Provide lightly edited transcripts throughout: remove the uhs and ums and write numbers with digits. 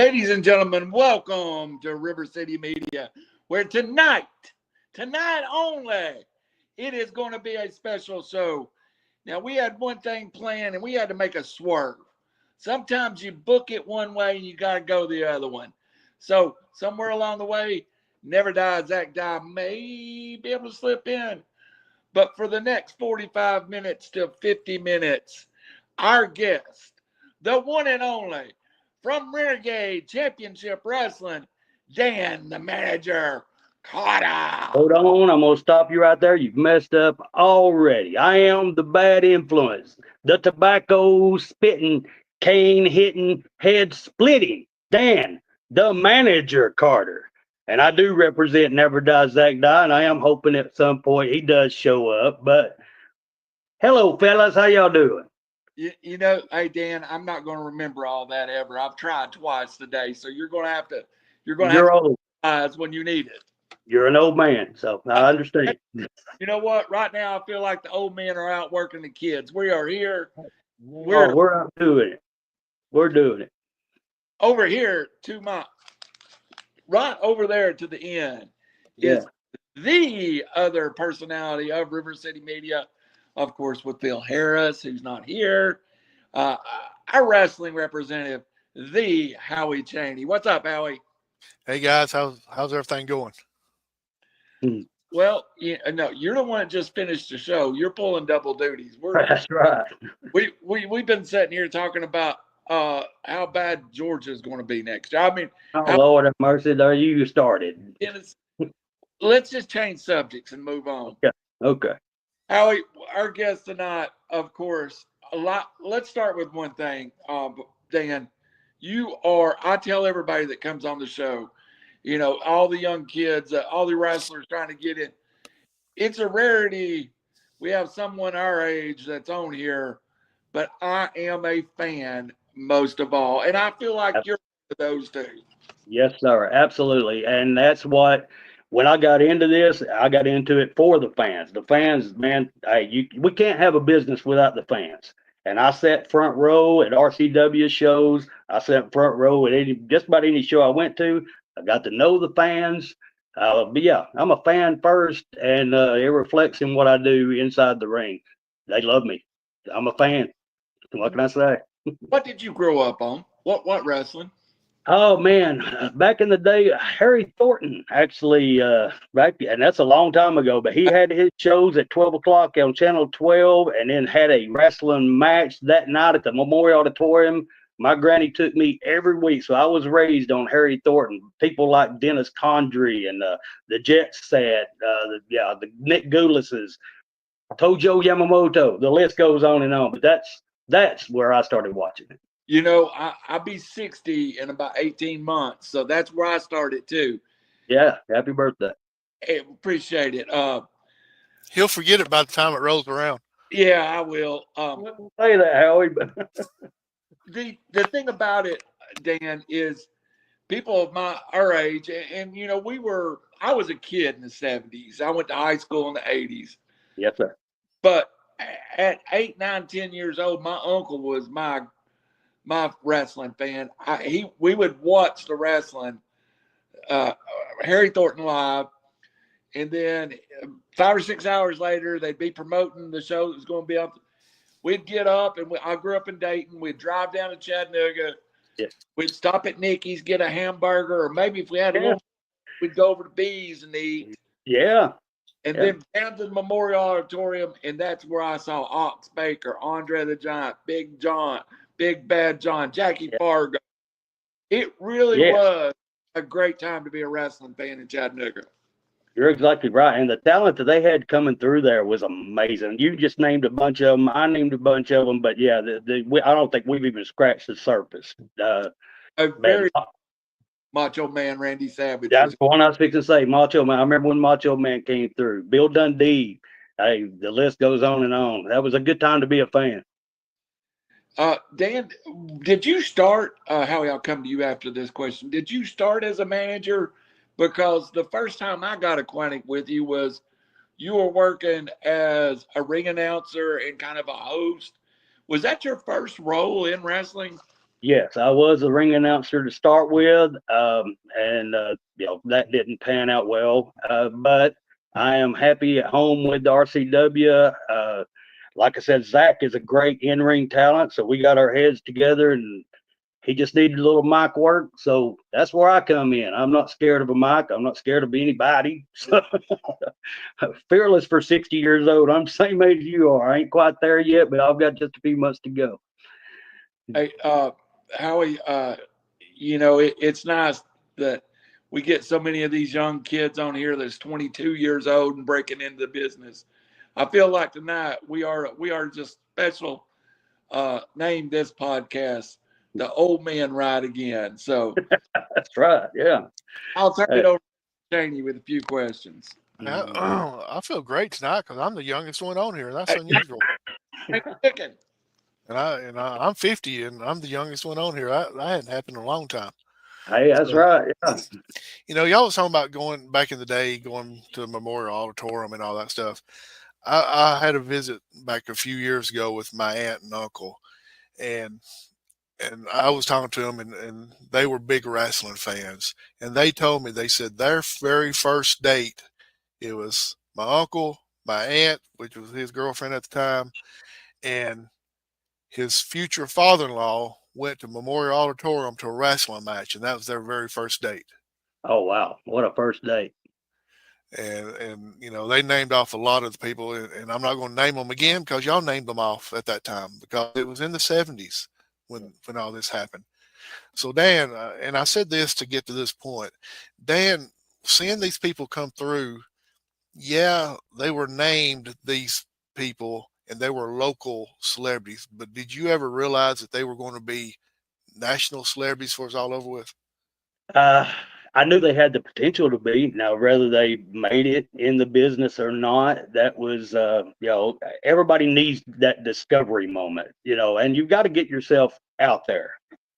Ladies and gentlemen, welcome to RiverCity-Media, where tonight only, it is going to be a special show. Now, we had one thing planned, and we had to make a swerve. Sometimes you book it one way, and you got to go the other one. So, somewhere along the way, Never Die, Zach Die may be able to slip in. But for the next 45 minutes to 50 minutes, our guest, the one and only, from Renegade Championship Wrestling, Dan, the manager, Carter. Hold on, I'm going to stop you right there. You've messed up already. I am the bad influence, the tobacco spitting, cane hitting, head splitting, Dan, the manager, Carter. And I do represent Never Die, Zach Die, and I am hoping at some point he does show up. But hello, fellas. How y'all doing? You know, hey, Dan, I'm not going to remember all that ever. I've tried twice today, so you're going to have to old. When you need it. You're an old man, so I understand. You know what? Right now, I feel like the old men are out working the kids. We are here. We're out doing it. We're doing it. Over here to my right over there to the end is the other personality of RiverCity-Media, of course, with Phil Harris, who's not here. Our wrestling representative, the Howie Chaney. What's up, Howie? Hey guys, how's everything going? Well, no, you're the one that just finished the show. You're pulling double duties. That's right. We've been sitting here talking about how bad Georgia's going to be next year. I mean, Lord have mercy, there you started. Let's just change subjects and move on. Okay. Howie, our guest tonight, of course, let's start with one thing. Dan, I tell everybody that comes on the show, you know, all the young kids, all the wrestlers trying to get in. It's a rarity. We have someone our age that's on here, but I am a fan most of all. And I feel like you're one of those two. Yes, sir. Absolutely. And that's what, when I got into this, I got into it for the fans. The fans, man, we can't have a business without the fans. And I sat front row at RCW shows. I sat front row at just about any show I went to. I got to know the fans. But yeah, I'm a fan first, and it reflects in what I do inside the ring. They love me. I'm a fan. What can I say? What did you grow up on? What wrestling? Oh man, back in the day, Harry Thornton actually and that's a long time ago. But he had his shows at 12 o'clock on Channel 12, and then had a wrestling match that night at the Memorial Auditorium. My granny took me every week, so I was raised on Harry Thornton. People like Dennis Condrey and the Jet Set, the Nick Goulises, Tojo Yamamoto. The list goes on and on. But that's where I started watching it. You know, I'll be 60 in about 18 months, so that's where I started too. Yeah, happy birthday. Hey, appreciate it. He'll forget it by the time it rolls around. Yeah, I will. Say that, Howie. But the thing about it, Dan, is people of our age, and you know, I was a kid in the 70s. I went to high school in the 80s. Yes, sir. But at 8, 9, 10 years old, my uncle was my wrestling fan. We would watch the wrestling, Harry Thornton live, and then 5 or 6 hours later, they'd be promoting the show that was going to be up. We'd get up, and I grew up in Dayton. We'd drive down to Chattanooga. Yes. We'd stop at Nicky's, get a hamburger, or maybe if we had a little, we'd go over to Bee's and eat. Yeah. And then down to the Memorial Auditorium, and that's where I saw Ox Baker, Andre the Giant, Big John, Big Bad John, Jackie Fargo. It really was a great time to be a wrestling fan in Chattanooga. You're exactly right. And the talent that they had coming through there was amazing. You just named a bunch of them. I named a bunch of them. But, yeah, I don't think we've even scratched the surface. A very Macho Man Randy Savage. That's the one I was fixing to say, Macho Man. I remember when Macho Man came through. Bill Dundee. Hey, the list goes on and on. That was a good time to be a fan. Dan, did you start, Howie, I'll come to you after this question. Did you start as a manager? Because the first time I got acquainted with you was you were working as a ring announcer and kind of a host. Was that your first role in wrestling? Yes, I was a ring announcer to start with, and that didn't pan out well. But I am happy at home with the RCW. Like I said, Zach is a great in-ring talent, so we got our heads together, and he just needed a little mic work. So that's where I come in. I'm not scared of a mic. I'm not scared of anybody. So, fearless for 60 years old. I'm the same age you are. I ain't quite there yet, but I've got just a few months to go. Hey, Howie, it's nice that we get so many of these young kids on here that's 22 years old and breaking into the business. I feel like tonight we are just special. Named this podcast "The Old Man Ride Again." So That's right. Yeah. I'll turn it over to Chaney with a few questions. I feel great tonight because I'm the youngest one on here, and that's unusual. I'm 50, and I'm the youngest one on here. That hadn't happened in a long time. Hey, that's right. Yeah. Y'all was talking about going back in the day, going to the Memorial Auditorium and all that stuff. I had a visit back a few years ago with my aunt and uncle, and I was talking to them, and they were big wrestling fans, and they told me, they said their very first date, it was my uncle, my aunt, which was his girlfriend at the time, and his future father-in-law went to Memorial Auditorium to a wrestling match, and that was their very first date. Oh wow, what a first date! And they named off a lot of the people, and I'm not going to name them again because y'all named them off at that time because it was in the 70s when all this happened. So Dan, and I said this to get to this point, Dan, seeing these people come through, yeah, they were named these people and they were local celebrities, but did you ever realize that they were going to be national celebrities before it's all over with? I knew they had the potential to be. Now, whether they made it in the business or not, that was, everybody needs that discovery moment, and you've got to get yourself out there.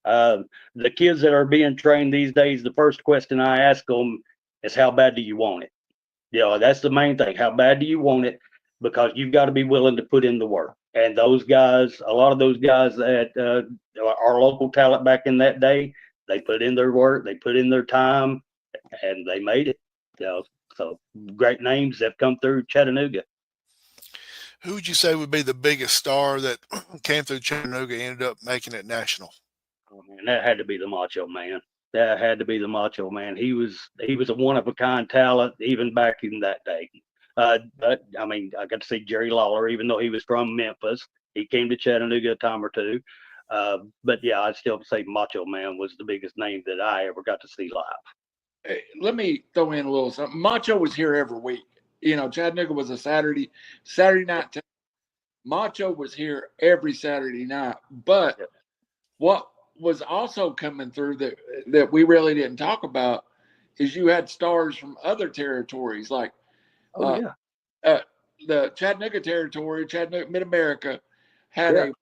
The kids that are being trained these days, the first question I ask them is, how bad do you want it? That's the main thing. How bad do you want it? Because you've got to be willing to put in the work. And those guys, a lot of those guys that are local talent back in that day, they put in their work, they put in their time, and they made it. So great names have come through Chattanooga. Who would you say would be the biggest star that came through Chattanooga and ended up making it national? Oh man, that had to be the Macho Man. That had to be the Macho Man. He was a one of a kind talent even back in that day. But I mean, I got to see Jerry Lawler, even though he was from Memphis. He came to Chattanooga a time or two. But yeah, I'd still say Macho Man was the biggest name that I ever got to see live. Hey, let me throw in a little something. Macho was here every week. Chattanooga was a Saturday night. Macho was here every Saturday night. But what was also coming through that we really didn't talk about is you had stars from other territories, like the Chattanooga territory, Chattanooga Mid-America, had a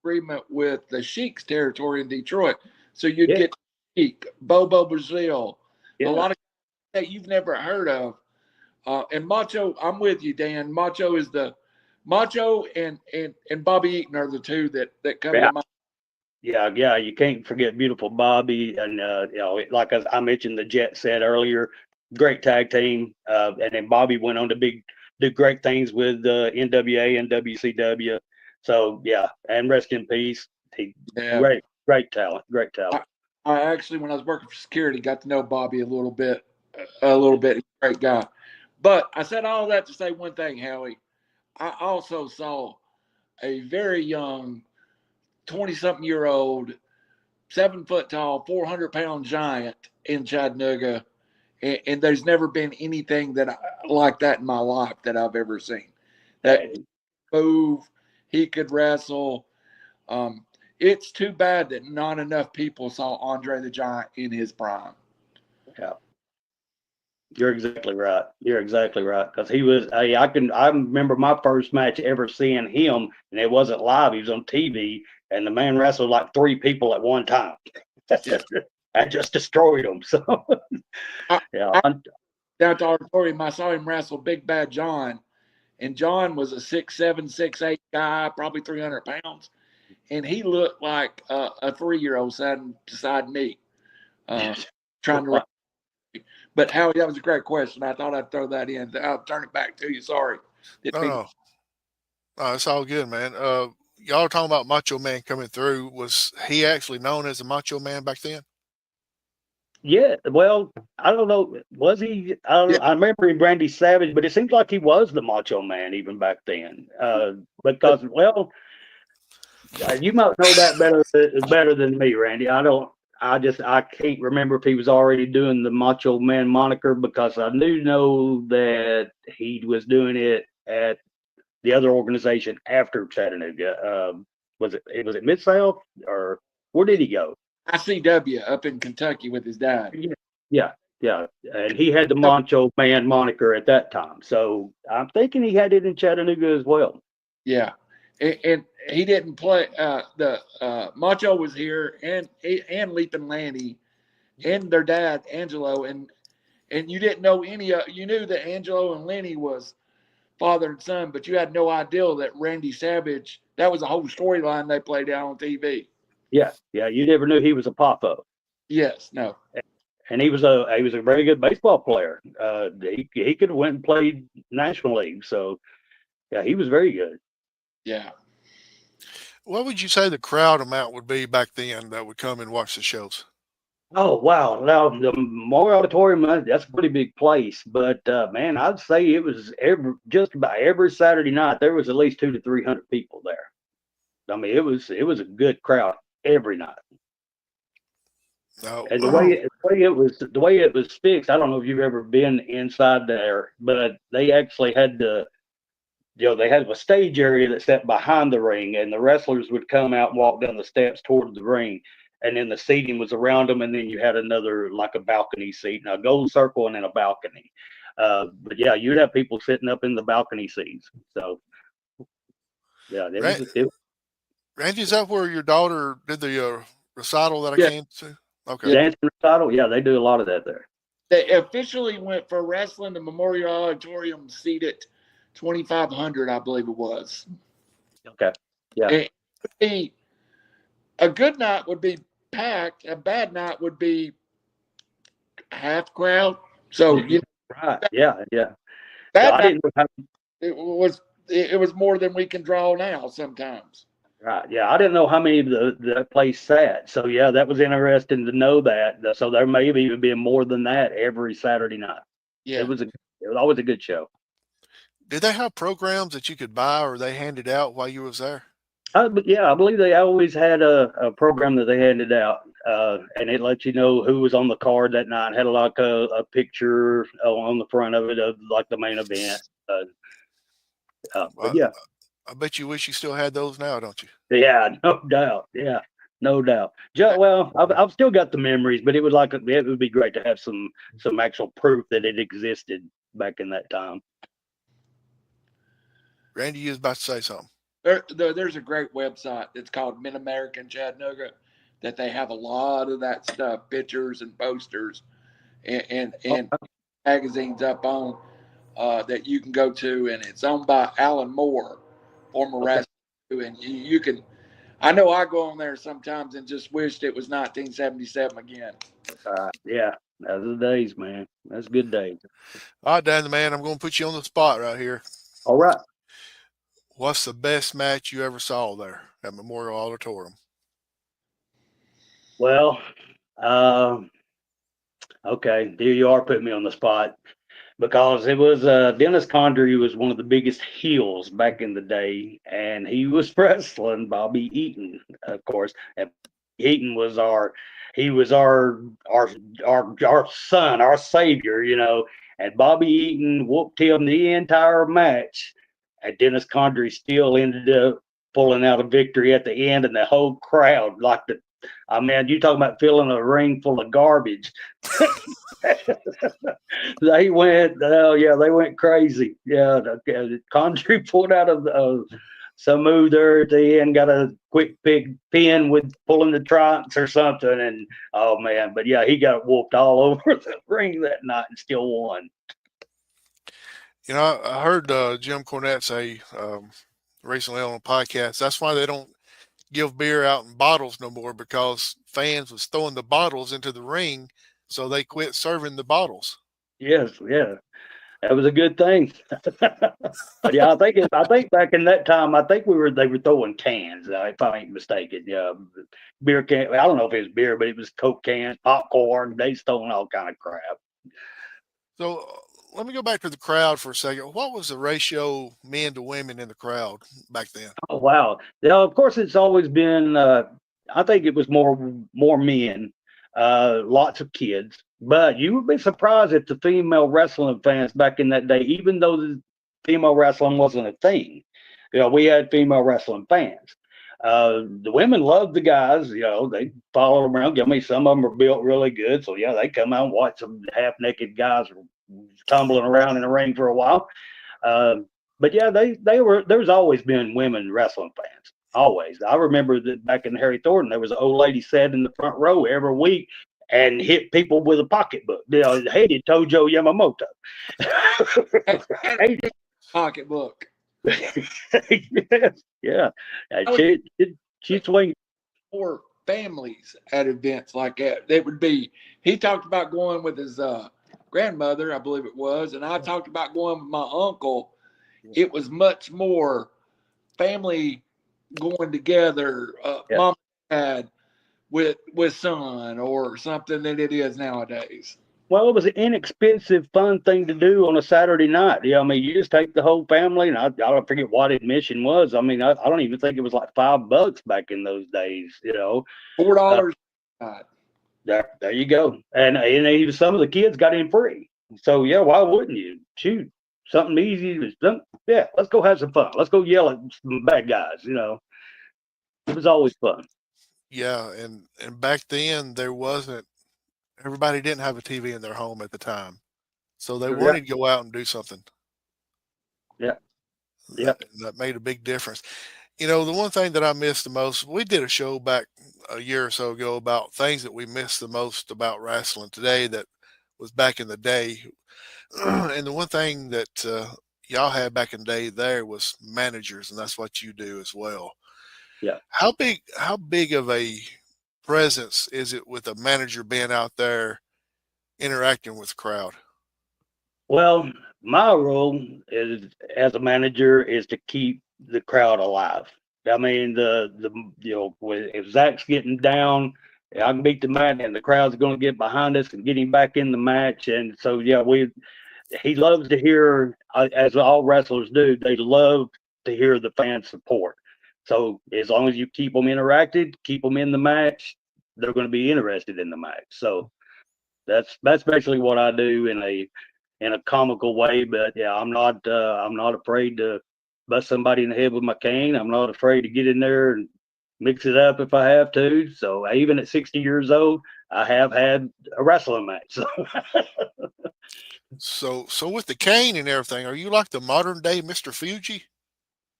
agreement with the Sheik's territory in Detroit. So you'd get Sheik, Bobo Brazil, a lot of that you've never heard of. And Macho, I'm with you, Dan. Macho is Macho and Bobby Eaton are the two that come to mind. Yeah, you can't forget beautiful Bobby, and like I mentioned, the Jet said earlier, great tag team, and then Bobby went on to do great things with NWA and WCW. So yeah, and rest in peace. Great talent. I actually, when I was working for security, got to know Bobby a little bit. Great guy. But I said all that to say one thing, Howie. I also saw a very young 20-something-year-old, 7 foot tall, 400-pound giant in Chattanooga, and there's never been anything like that in my life that I've ever seen. That move, he could wrestle. It's too bad that not enough people saw Andre the Giant in his prime. Yeah. You're exactly right. Because he was, I remember my first match ever seeing him, and it wasn't live. He was on TV, and the man wrestled like 3 people at one time. I just destroyed him. So, down to the auditorium, I saw him wrestle Big Bad John, and John was a 6'7", 6'8" guy, probably 300 pounds, and he looked like a 3-year-old sitting beside me, trying to run. But Howie, that was a great question. I thought I'd throw that in. I'll turn it back to you. Sorry. No, it's all good, man. Y'all are talking about Macho Man coming through. Was he actually known as the Macho Man back then? Yeah, well, I don't know. Was he? I remember him, Randy Savage, but it seems like he was the Macho Man even back then. Because, well, you might know that better than me, Randy. I don't. I can't remember if he was already doing the Macho Man moniker, because I do know that he was doing it at the other organization after Chattanooga. Was it Mid South, or where did he go? ICW up in Kentucky with his dad. Yeah, and he had the Macho Man moniker at that time, so I'm thinking he had it in Chattanooga as well. Yeah, and he didn't play. The Macho was here, and Leaping Lanny, and their dad Angelo, and you didn't know you knew that Angelo and Lenny was father and son, but you had no idea that Randy Savage. That was a whole storyline they played out on TV. Yeah, you never knew he was a pop-up. Yes, no. And he was a very good baseball player. He could have went and played National League. So yeah, he was very good. Yeah. What would you say the crowd amount would be back then that would come and watch the shows? Oh wow! Now the Memorial Auditorium, that's a pretty big place. But man, I'd say it was just about every Saturday night there was at least 200 to 300 people there. I mean, it was a good crowd every night. No. And the way it was fixed, I don't know if you've ever been inside there, but they actually had they had a stage area that sat behind the ring, and the wrestlers would come out and walk down the steps toward the ring, and then the seating was around them, and then you had another, like a balcony seat, now a gold circle and then a balcony. But yeah, you'd have people sitting up in the balcony seats. So yeah, Randy, is that where your daughter did the recital that I came to? Okay. Dancing recital, yeah, they do a lot of that there. They officially went for wrestling. The Memorial Auditorium seated 2,500, I believe it was. Okay. Yeah. A good night would be packed. A bad night would be half crowd. So right. Yeah. That so I didn't know how, it was more than we can draw now sometimes. right. Yeah, I didn't know how many of the place sat. So yeah, that was interesting to know that. So there may even be more than that every Saturday night. Yeah. It was always a good show. Did they have programs that you could buy, or they handed out while you was there? But yeah, I believe they always had a program that they handed out, and it let you know who was on the card that night. It had like a picture on the front of it of like the main event. But yeah, I bet you wish you still had those now, don't you? Yeah, no doubt. Yeah, no doubt. Well, I've still got the memories, but it would be great to have some actual proof that it existed back in that time. Randy, you was about to say something. There's a great website that's called Mid American Chattanooga that they have a lot of that stuff, pictures and posters and magazines up on that you can go to, and it's owned by Alan Moore, former wrestler, and you can. I know I go on there sometimes and just wished it was 1977 again. Yeah, those are the days, man. That's good days. All right, Dan, man, I'm going to put you on the spot right here. All right. What's the best match you ever saw there at Memorial Auditorium? Well, okay, here you are putting me on the spot, because it was Dennis Condrey was one of the biggest heels back in the day, and he was wrestling Bobby Eaton, of course. And Eaton was our son, our savior, and Bobby Eaton whooped him the entire match, and Dennis Condrey still ended up pulling out a victory at the end, and the whole crowd I mean, you talking about filling a ring full of garbage. They went crazy. Yeah, Condrey pulled out of some move there at the end, got a quick pin with pulling the trunks or something, and oh man, but yeah, he got whooped all over the ring that night and still won. I heard Jim Cornette say recently on a podcast, that's why they don't give beer out in bottles no more because fans was throwing the bottles into the ring, so they quit serving the bottles. Yes, yeah. That was a good thing. But yeah, I think back in that time, they were throwing cans, if I ain't mistaken. Yeah, beer can. I don't know if it was beer, but it was Coke cans, popcorn. They throwing all kind of crap. So let me go back to the crowd for a second. What was the ratio men to women in the crowd back then? Oh wow! Yeah, of course it's always been. I think it was more men, lots of kids. But you would be surprised at the female wrestling fans back in that day, even though the female wrestling wasn't a thing. We had female wrestling fans. The women loved the guys. They followed them around. I mean, some of them are built really good, so yeah, they come out and watch some half naked guys tumbling around in the ring for a while. But yeah, there's always been women wrestling fans. Always. I remember that back in Harry Thornton, there was an old lady sat in the front row every week and hit people with a pocketbook. Hated Tojo Yamamoto. Hated pocketbook. Yes, yeah. She swing for families at events like that. They would be. He talked about going with his grandmother, I believe it was, and I talked about going with my uncle. It was much more family going together, mom and dad with son or something than it is nowadays. Well, it was an inexpensive, fun thing to do on a Saturday night. Yeah, I mean, you just take the whole family, and I don't forget what admission was. I mean, I don't even think it was like $5 back in those days. $4. There you go. And even some of the kids got in free. So yeah, why wouldn't you? Shoot, something easy. Yeah, let's go have some fun. Let's go yell at some bad guys. It was always fun. Yeah, and back then everybody didn't have a TV in their home at the time, so they wanted to go out and do something. Yeah, yeah, that made a big difference. The one thing that I missed the most, we did a show back a year or so ago about things that we missed the most about wrestling today that was back in the day. And the one thing that y'all had back in the day there was managers, and that's what you do as well. Yeah. How big of a presence is it with a manager being out there interacting with the crowd? Well, my role is as a manager is to keep the crowd alive. I mean, if Zach's getting down, I can beat the match, and the crowd's going to get behind us and get him back in the match. And so, yeah, he loves to hear, as all wrestlers do, they love to hear the fan support. So as long as you keep them interacted, keep them in the match, they're going to be interested in the match. So that's basically what I do in a comical way. But yeah, I'm not afraid to bust somebody in the head with my cane. I'm not afraid to get in there and mix it up if I have to. So even at 60 years old, I have had a wrestling match. So with the cane and everything, are you like the modern day Mr. Fuji?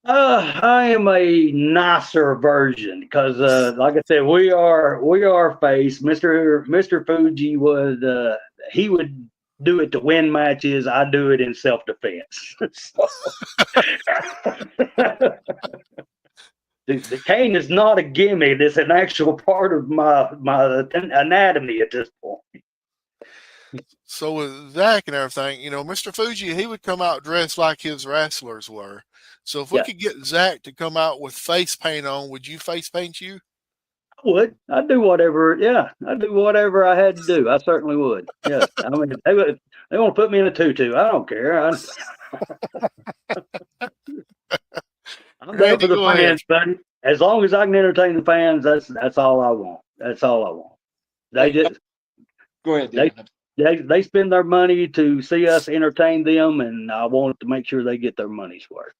I am a nicer version because, like I said, we are face. Mr. Fuji he would do it to win matches. I do it in self-defense. The cane is not a gimmick. It's an actual part of my anatomy at this point. So with Zach and everything, Mr. Fuji, he would come out dressed like his wrestlers were. So if we could get Zach to come out with face paint on, would you face paint you? I would. I'd do whatever. Yeah, I'd do whatever I had to do. I certainly would. Yeah. I mean, they want to put me in a tutu. I don't care. I'm there for the fans, buddy. As long as I can entertain the fans, that's all I want. That's all I want. They just go ahead. Dan. They spend their money to see us entertain them, and I want to make sure they get their money's worth.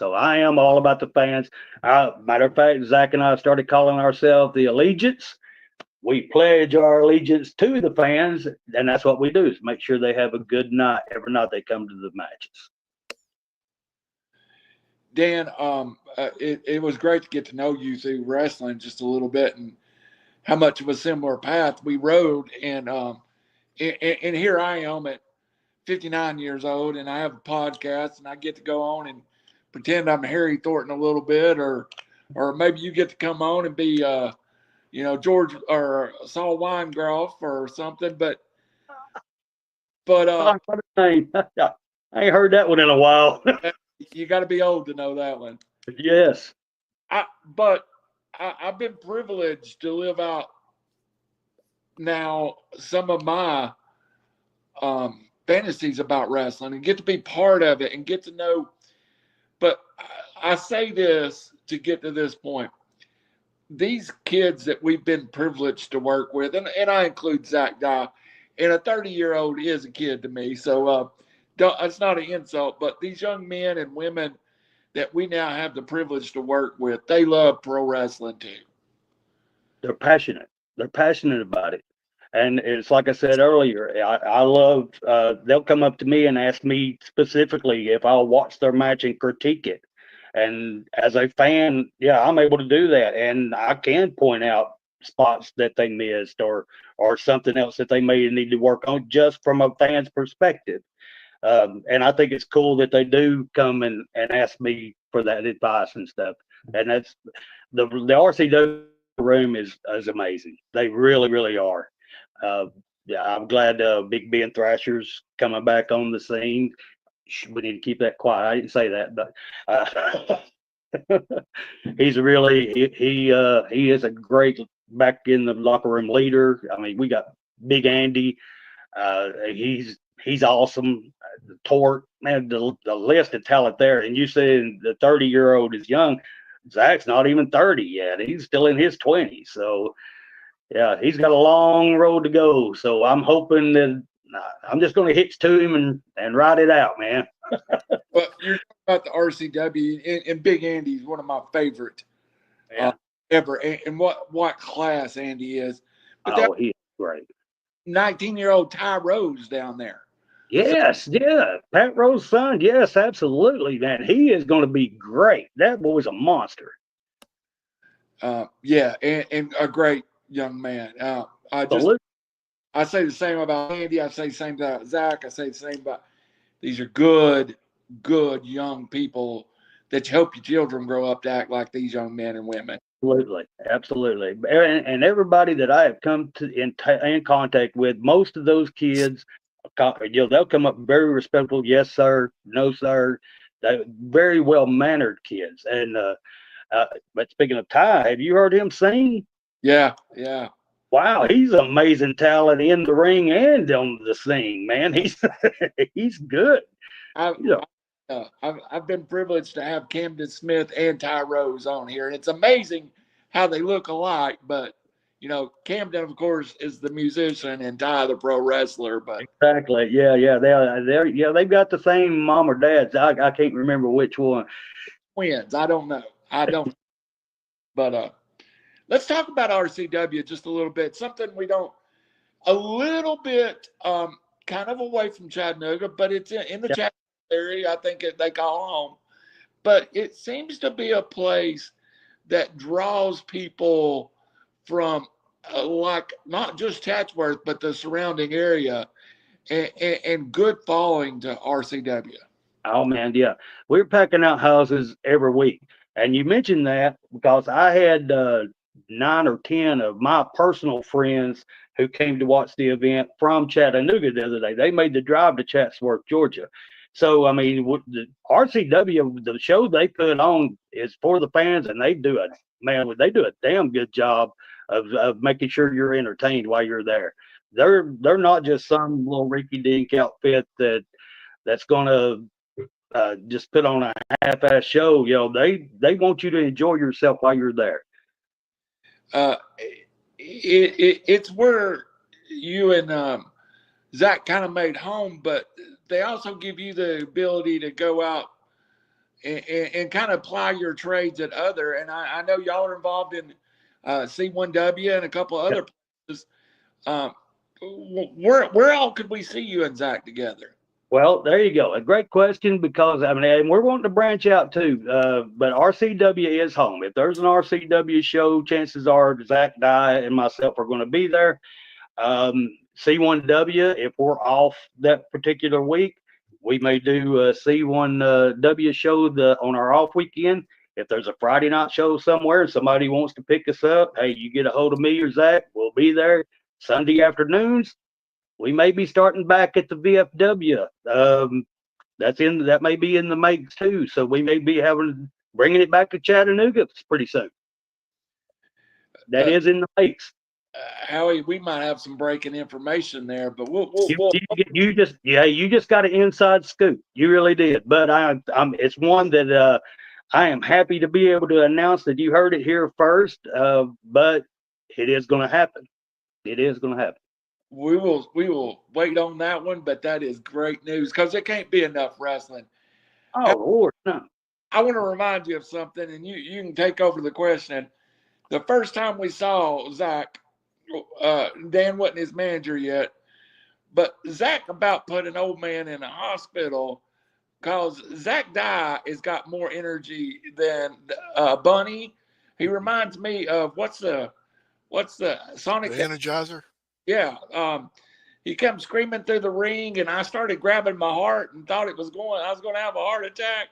So I am all about the fans. Matter of fact, Zach and I started calling ourselves the Allegiance. We pledge our allegiance to the fans, and that's what we do, is make sure they have a good night every night they come to the matches. Dan, it was great to get to know you through wrestling just a little bit and how much of a similar path we rode. And here I am at 59 years old, and I have a podcast, and I get to go on and pretend I'm Harry Thornton a little bit, or or maybe you get to come on and be, George or Saul Weingroff or something. But Oh, what a name. I ain't heard that one in a while. you got to be old to know that one. Yes. I've been privileged to live out now some of my fantasies about wrestling and get to be part of it and get to know. But I say this to get to this point. These kids that we've been privileged to work with, and I include Zach Dye, and a 30-year-old is a kid to me. So it's not an insult, but these young men and women that we now have the privilege to work with, they love pro wrestling too. They're passionate. They're passionate about it. And it's like I said earlier, I love, they'll come up to me and ask me specifically if I'll watch their match and critique it. And as a fan, yeah, I'm able to do that. And I can point out spots that they missed or something else that they may need to work on just from a fan's perspective. And I think it's cool that they do come and ask me for that advice and stuff. And that's the RCW room is amazing. They really, really are. Yeah, I'm glad Big Ben Thrasher's coming back on the scene. We need to keep that quiet. I didn't say that, but he's really he is a great back in the locker room leader. I mean, we got Big Andy. He's awesome. Torque, man, the list of talent there. And you said the 30-year-old is young. Zach's not even 30 yet. He's still in his 20s. So, yeah, he's got a long road to go. So I'm hoping that I'm just going to hitch to him and ride it out, man. But you're talking about the RCW, and Big Andy's one of my favorite ever. And what class Andy is. But he's great. 19-year-old Ty Rose down there. Yes, yeah. Pat Rose's son. Yes, absolutely, man. He is going to be great. That boy's a monster. Yeah, and a great young man. I say the same about Andy. I say the same about Zach. I say the same about these are good young people that you hope your children grow up to act like these young men and women. Absolutely. And everybody that I have come to in contact with, most of those kids, they'll come up very respectful. Yes, sir. No, sir. They're very well mannered kids. And but speaking of Ty, have you heard him sing? Yeah. Wow, he's an amazing talent in the ring and on the sing, man. He's good. I've been privileged to have Camden Smith and Ty Rose on here, and it's amazing how they look alike. But Camden, of course, is the musician, and Ty the pro wrestler. But exactly, yeah, they've got the same mom or dad. I can't remember which one. Twins, I don't know. But let's talk about RCW just a little bit. Something we don't, a little bit kind of away from Chattanooga, but it's in the Chattanooga area. I think they call home. But it seems to be a place that draws people from like not just Chatsworth, but the surrounding area and good following to RCW. Oh, man, yeah. We're packing out houses every week. And you mentioned that because I had 9 or 10 of my personal friends who came to watch the event from Chattanooga the other day. They made the drive to Chatsworth, Georgia. So, I mean, the RCW, the show they put on is for the fans, and they do a damn good job of making sure you're entertained while you're there. They're not just some little rinky-dink outfit that's going to just put on a half-ass show. They want you to enjoy yourself while you're there. It's where you and Zach kind of made home, but they also give you the ability to go out and kind of apply your trades at other. And I know y'all are involved in C1W and a couple of other places. Where all could we see you and Zach together? Well, there you go. A great question because, I mean, and we're wanting to branch out too, but RCW is home. If there's an RCW show, chances are Zach, Dye, and myself are going to be there. C1W, if we're off that particular week, we may do a C1W show on our off weekend. If there's a Friday night show somewhere and somebody wants to pick us up, hey, you get a hold of me or Zach, we'll be there. Sunday afternoons, we may be starting back at the VFW. That may be in the makes too. So we may be bringing it back to Chattanooga pretty soon. That is in the makes. Howie, we might have some breaking information there, but you just got an inside scoop. You really did. But it's one that I am happy to be able to announce that you heard it here first. But it is going to happen. It is going to happen. We will wait on that one, but that is great news because there can't be enough wrestling. Oh, Lord, no. I want to remind you of something, and you can take over the question. The first time we saw Zach, Dan wasn't his manager yet, but Zach about put an old man in a hospital because Zach Dye has got more energy than Bunny. He reminds me of what's the Sonic the Energizer? Yeah. He kept screaming through the ring, and I started grabbing my heart and thought I was going to have a heart attack.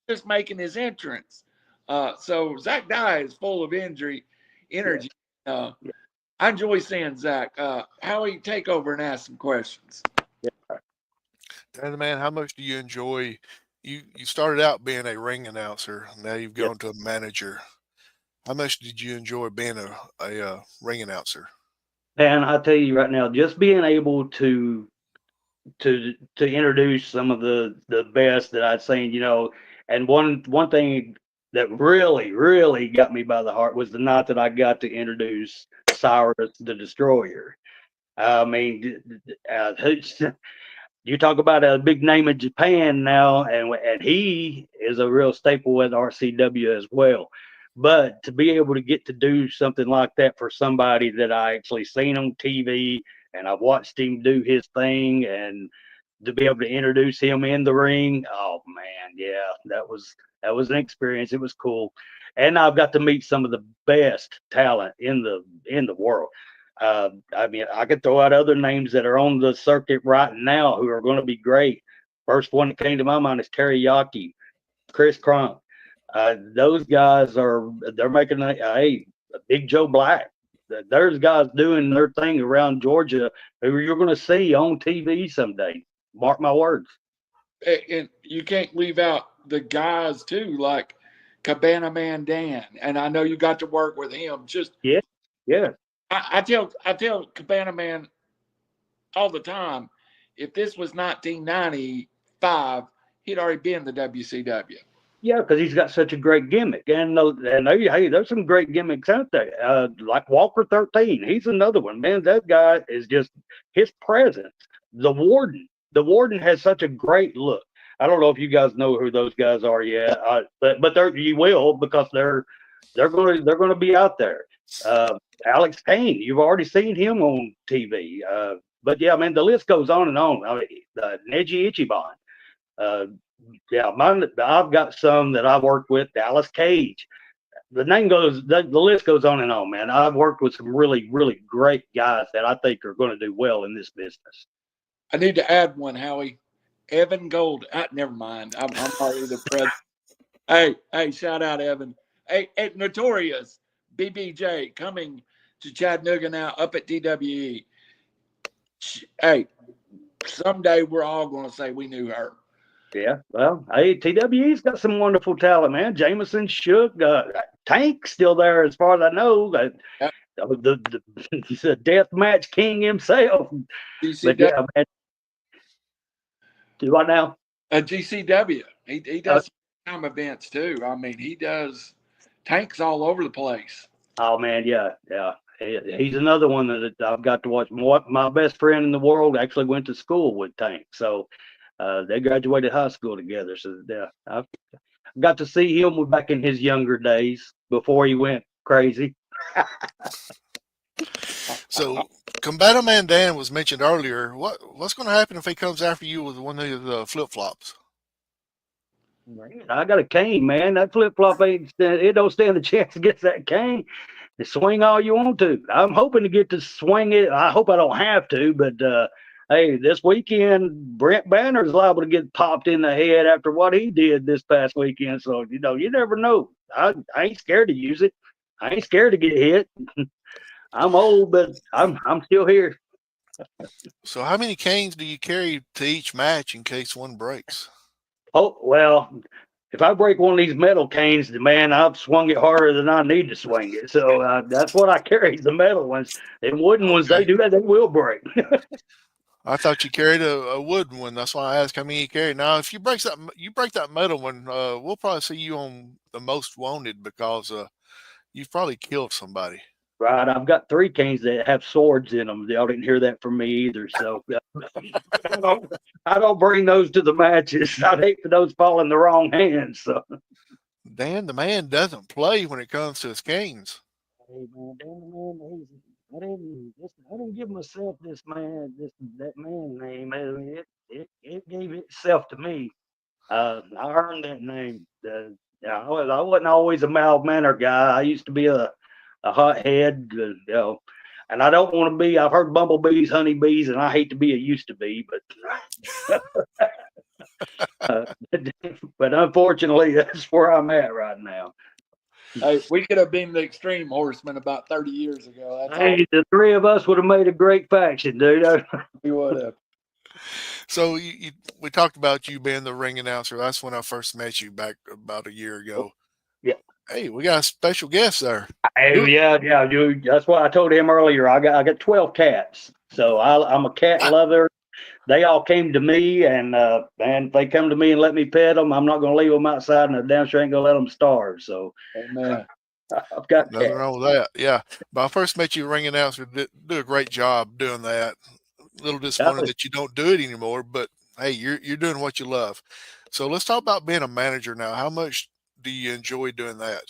Just making his entrance. So Zach Dye is full of energy. Yeah. I enjoy seeing Zach. Howie, take over and ask some questions. And man, how much do you enjoy? You started out being a ring announcer. Now you've gone to a manager. How much did you enjoy being a ring announcer? And I'll tell you right now, just being able to introduce some of the best that I'd seen, and one thing that really, really got me by the heart was the night that I got to introduce Cyrus the Destroyer. I mean, you talk about a big name in Japan now, and he is a real staple with RCW as well. But to be able to get to do something like that for somebody that I actually seen on TV and I've watched him do his thing, and to be able to introduce him in the ring, oh man, yeah, that was an experience. It was cool, and I've got to meet some of the best talent in the world. I mean, I could throw out other names that are on the circuit right now who are going to be great. First one that came to my mind is Teriyaki, Chris Kronk. Those guys they're making a Big Joe Black. There's guys doing their thing around Georgia who you're going to see on TV someday. Mark my words. And you can't leave out the guys too, like Cabana Man Dan. And I know you got to work with him. Yeah. I tell Cabana Man all the time, if this was 1995, he'd already been in the WCW. Yeah, because he's got such a great gimmick, and hey, there's some great gimmicks out there. Like Walker 13, he's another one. Man, that guy is just his presence. The Warden has such a great look. I don't know if you guys know who those guys are yet, but you will, because they're going to be out there. Alex Kane, you've already seen him on TV. But yeah, man, the list goes on and on. I mean, Neji Ichiban. Yeah, I've got some that I've worked with. Dallas Cage. The list goes on and on, man. I've worked with some really, really great guys that I think are going to do well in this business. I need to add one, Howie. Evan Gold. Never mind. I'm already the president. Hey, shout out Evan. Hey, Notorious BBJ coming to Chattanooga now up at DWE. Hey, someday we're all going to say we knew her. Yeah, well, hey, TWE's got some wonderful talent, man. Jameson, Shook, Tank's still there as far as I know. He's a death match king himself. GCW. But yeah, man. Do what now? GCW. He does time events too. I mean, he does Tanks all over the place. Oh man, yeah. He's another one that I've got to watch. My best friend in the world actually went to school with Tank, so they graduated high school together. So yeah, I've got to see him back in his younger days before he went crazy. So, Combato Man Dan was mentioned earlier. What's going to happen if he comes after you with one of the flip flops? I got a cane, man. That flip flop it don't stand a chance against that cane. You swing all you want to. I'm hoping to get to swing it. I hope I don't have to, but Hey, this weekend, Brent Banner's liable to get popped in the head after what he did this past weekend. So, you never know. I ain't scared to use it. I ain't scared to get hit. I'm old, but I'm still here. So how many canes do you carry to each match in case one breaks? Oh, well, if I break one of these metal canes, man, I've swung it harder than I need to swing it. So that's what I carry, the metal ones. And wooden ones, Okay. they will break. I thought you carried a wooden one. That's why I asked how many you carry. Now, if you break that metal one, we'll probably see you on the most wanted because you've probably killed somebody. Right, I've got 3 canes that have swords in them. Y'all didn't hear that from me either. So I don't bring those to the matches. I'd hate for those fall in the wrong hands. So. Dan, the man doesn't play when it comes to his canes. Hey man, I didn't give myself that man name. It gave itself to me. I earned that name. Yeah, I wasn't always a mild mannered guy. I used to be a hothead, and I don't want to be. I've heard bumblebees, honeybees, and I hate to be a used to be, but but unfortunately, that's where I'm at right now. Hey, we could have been the Extreme Horsemen about 30 years ago. That's Hey, the 3 of us would have made a great faction, dude. we would have. So we talked about you being the ring announcer. That's when I first met you back about a year ago. Yeah. Hey, we got a special guest there. Hey, yeah, dude. That's what I told him earlier. I got 12 cats, so I'm a cat lover. They all came to me, and man, if they come to me and let me pet them, I'm not going to leave them outside, and I damn sure ain't going to let them starve. So, Amen. I've got Nothing cats. wrong with that. Yeah. But I first met you, ring announcer, do a great job doing that. A little disappointed that you don't do it anymore, but hey, you're doing what you love. So let's talk about being a manager now. How much do you enjoy doing that?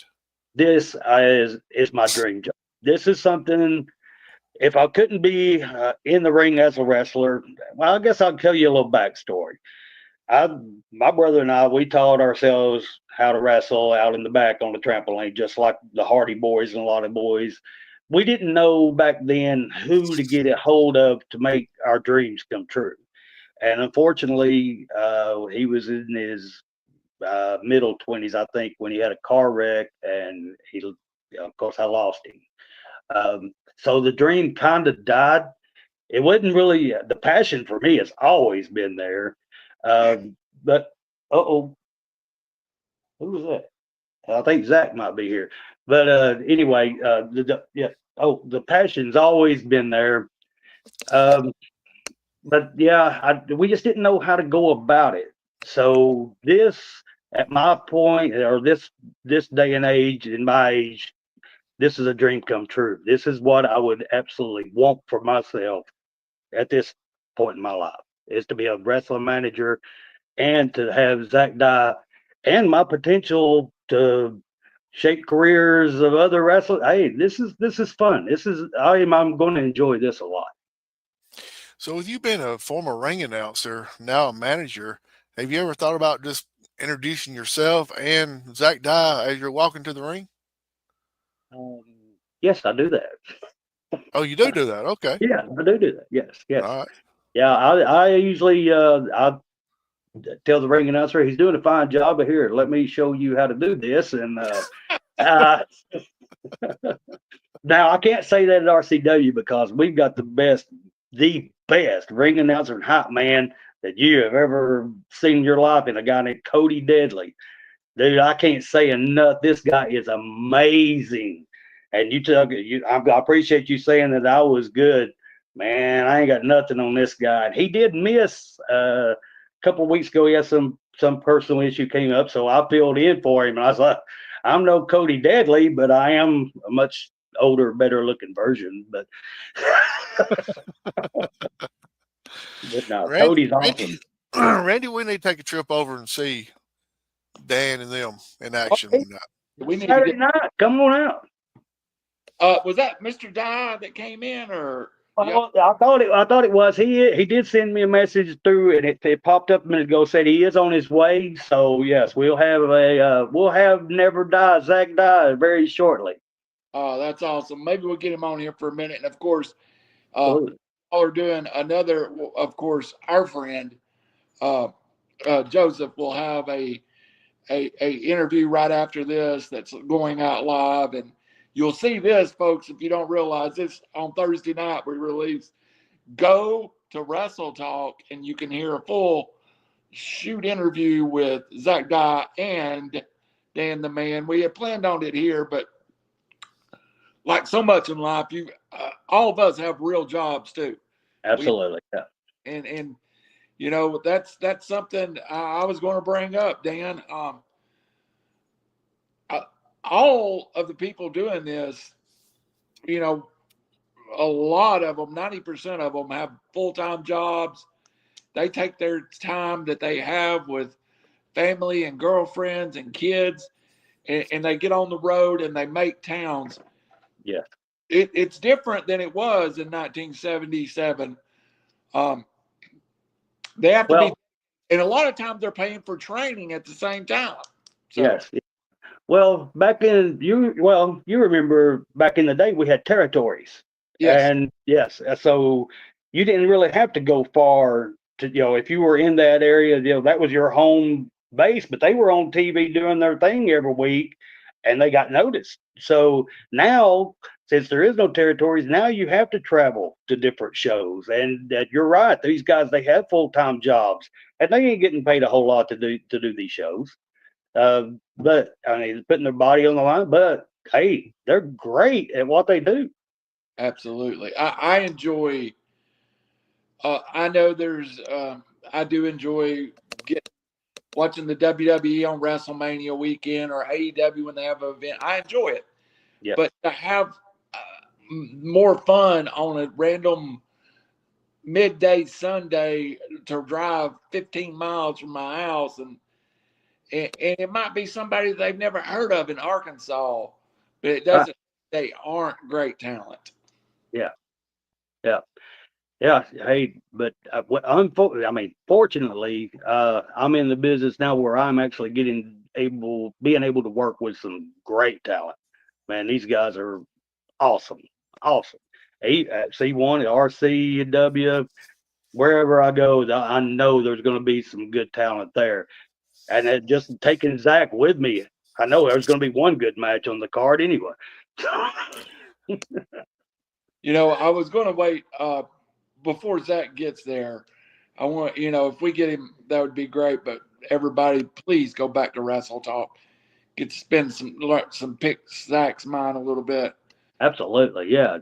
This is my dream job. This is something. If I couldn't be in the ring as a wrestler, well, I guess I'll tell you a little backstory. My brother and I, we taught ourselves how to wrestle out in the back on the trampoline, just like the Hardy Boys and a lot of boys. We didn't know back then who to get a hold of to make our dreams come true. And unfortunately, he was in his middle 20s, I think, when he had a car wreck, and of course, I lost him. So the dream kind of died. It wasn't really the passion for me has always been there. But who was that? I think Zach might be here. But anyway, the passion's always been there. But yeah, we just didn't know how to go about it. So this, at my point, or this day and age, in my age, this is a dream come true. This is what I would absolutely want for myself at this point in my life, is to be a wrestling manager and to have Zach Dye and my potential to shape careers of other wrestlers. Hey, this is fun. I'm going to enjoy this a lot. So with you being a former ring announcer, now a manager, have you ever thought about just introducing yourself and Zach Dye as you're walking to the ring? Yes, I do that. Oh, you do that. Okay. Yeah, I do that. Yes. All right. Yeah, I usually I tell the ring announcer he's doing a fine job. But here, let me show you how to do this. And now I can't say that at RCW because we've got the best ring announcer and hype man that you have ever seen in your life, and a guy named Cody Deadly. Dude, I can't say enough. This guy is amazing. And I appreciate you saying that I was good. Man, I ain't got nothing on this guy. He did miss a couple of weeks ago. He had some personal issue came up, so I filled in for him. And I was like, I'm no Cody Deadly, but I am a much older, better looking version. But, but no, Cody's awesome. Randy, we need to take a trip over and see Dan and them in action. Okay. We need Saturday night, come on out. Was that Mr. Dye that came in, or? Well, I thought it was. He did send me a message through, and it popped up a minute ago. Said he is on his way. So yes, we'll have Never Die Zach Dye very shortly. Oh, that's awesome. Maybe we'll get him on here for a minute. And of course, are doing another, of course, our friend Joseph will have a interview right after this that's going out live, and you'll see this, folks. If you don't realize this, on Thursday night we release. Go to Wrestle Talk, and you can hear a full shoot interview with Zach Dye and Dan the Man. We had planned on it here, but like so much in life, all of us have real jobs too. Absolutely. Yeah. And you know, that's something I was going to bring up, Dan. All of the people doing this, you know, a lot of them, 90% of them have full-time jobs. They take their time that they have with family and girlfriends and kids, and they get on the road and they make towns. Yeah. It's different than it was in 1977. They have to be, and a lot of times they're paying for training at the same time. So, yes. Well, you remember back in the day we had territories. yes. And yes, so you didn't really have to go far to, if you were in that area, that was your home base, but they were on TV doing their thing every week and they got noticed. So now, since there is no territories, now you have to travel to different shows. And you're right, these guys, they have full-time jobs and they ain't getting paid a whole lot to do these shows. But I mean, putting their body on the line, but hey, they're great at what they do. Absolutely. I enjoy, I know I do enjoy watching the WWE on WrestleMania weekend or AEW when they have an event. I enjoy it. Yeah. But to have more fun on a random midday Sunday to drive 15 miles from my house, and it might be somebody they've never heard of in Arkansas, but it doesn't. They aren't great talent. Yeah. Yeah. Yeah. Hey, but fortunately, I'm in the business now where I'm actually being able to work with some great talent. Man, these guys are awesome. Awesome. C1, RCW, wherever I go, I know there's going to be some good talent there. And just taking Zach with me, I know there's going to be one good match on the card anyway. You know, I was going to wait before Zach gets there. I want, if we get him, that would be great. But everybody, please go back to Wrestle Talk. Get to spend pick Zach's mind a little bit. Absolutely, yeah.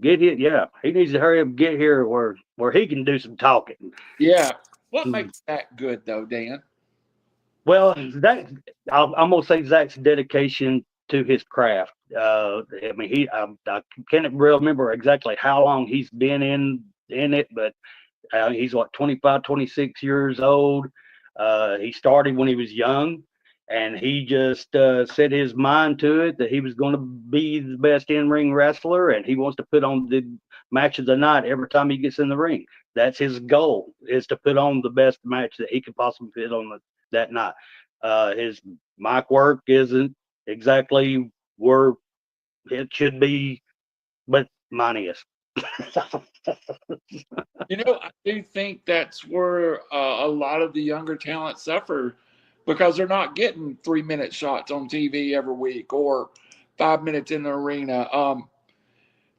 Get here, yeah. He needs to hurry up and get here where he can do some talking. Yeah. What makes Zach good though, Dan? Well, I'm gonna say Zach's dedication to his craft. I mean, I can't really remember exactly how long he's been in it, but he's 25, 26 years old. He started when he was young, and he just set his mind to it that he was going to be the best in-ring wrestler, and he wants to put on the match of the night every time he gets in the ring. That's his goal, is to put on the best match that he could possibly put on that night. His mic work isn't exactly where it should be, but mine is. I do think that's where a lot of the younger talent suffer, because they're not getting 3-minute shots on TV every week or 5 minutes in the arena.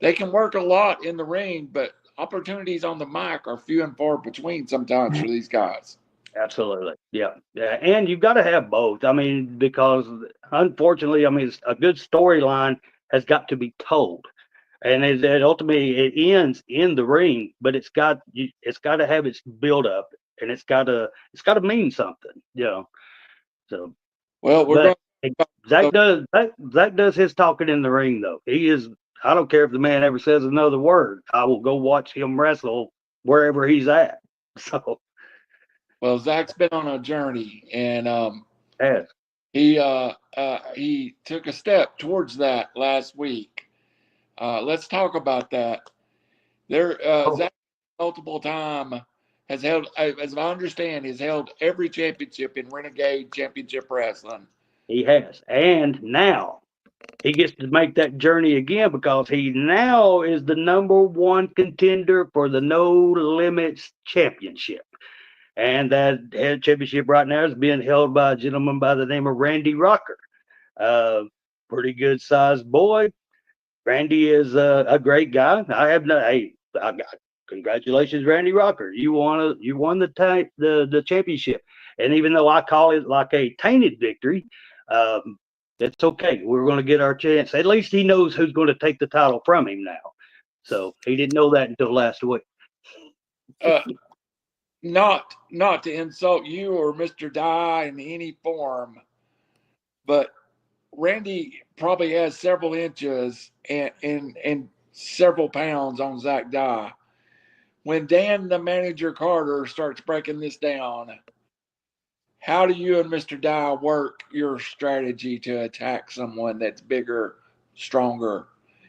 They can work a lot in the ring, but opportunities on the mic are few and far between sometimes for these guys. Absolutely. Yeah. And you've got to have both. I mean, because unfortunately, a good storyline has got to be told. And ultimately it ends in the ring, but it's got to have its build up, and it's got to mean something, So, well, Zach does his talking in the ring though. I don't care if the man ever says another word. I will go watch him wrestle wherever he's at. So, well, Zach's been on a journey, and yes. he took a step towards that last week. Let's talk about that. Zach multiple time has held, as I understand, has held every championship in Renegade Championship Wrestling. He has, and now he gets to make that journey again because he now is the #1 contender for the No Limits Championship. And that head championship right now is being held by a gentleman by the name of Randy Rocker. Pretty good sized boy. Randy is a great guy. I have no. Hey, I got congratulations, Randy Rocker. You won the championship. And even though I call it like a tainted victory, it's okay. We're going to get our chance. At least he knows who's going to take the title from him now. So he didn't know that until last week. Not to insult you or Mr. Dye in any form, but Randy probably has several inches and several pounds on Zach Dye. When Dan, the manager Carter, starts breaking this down, how do you and Mr. Dye work your strategy to attack someone that's bigger, stronger,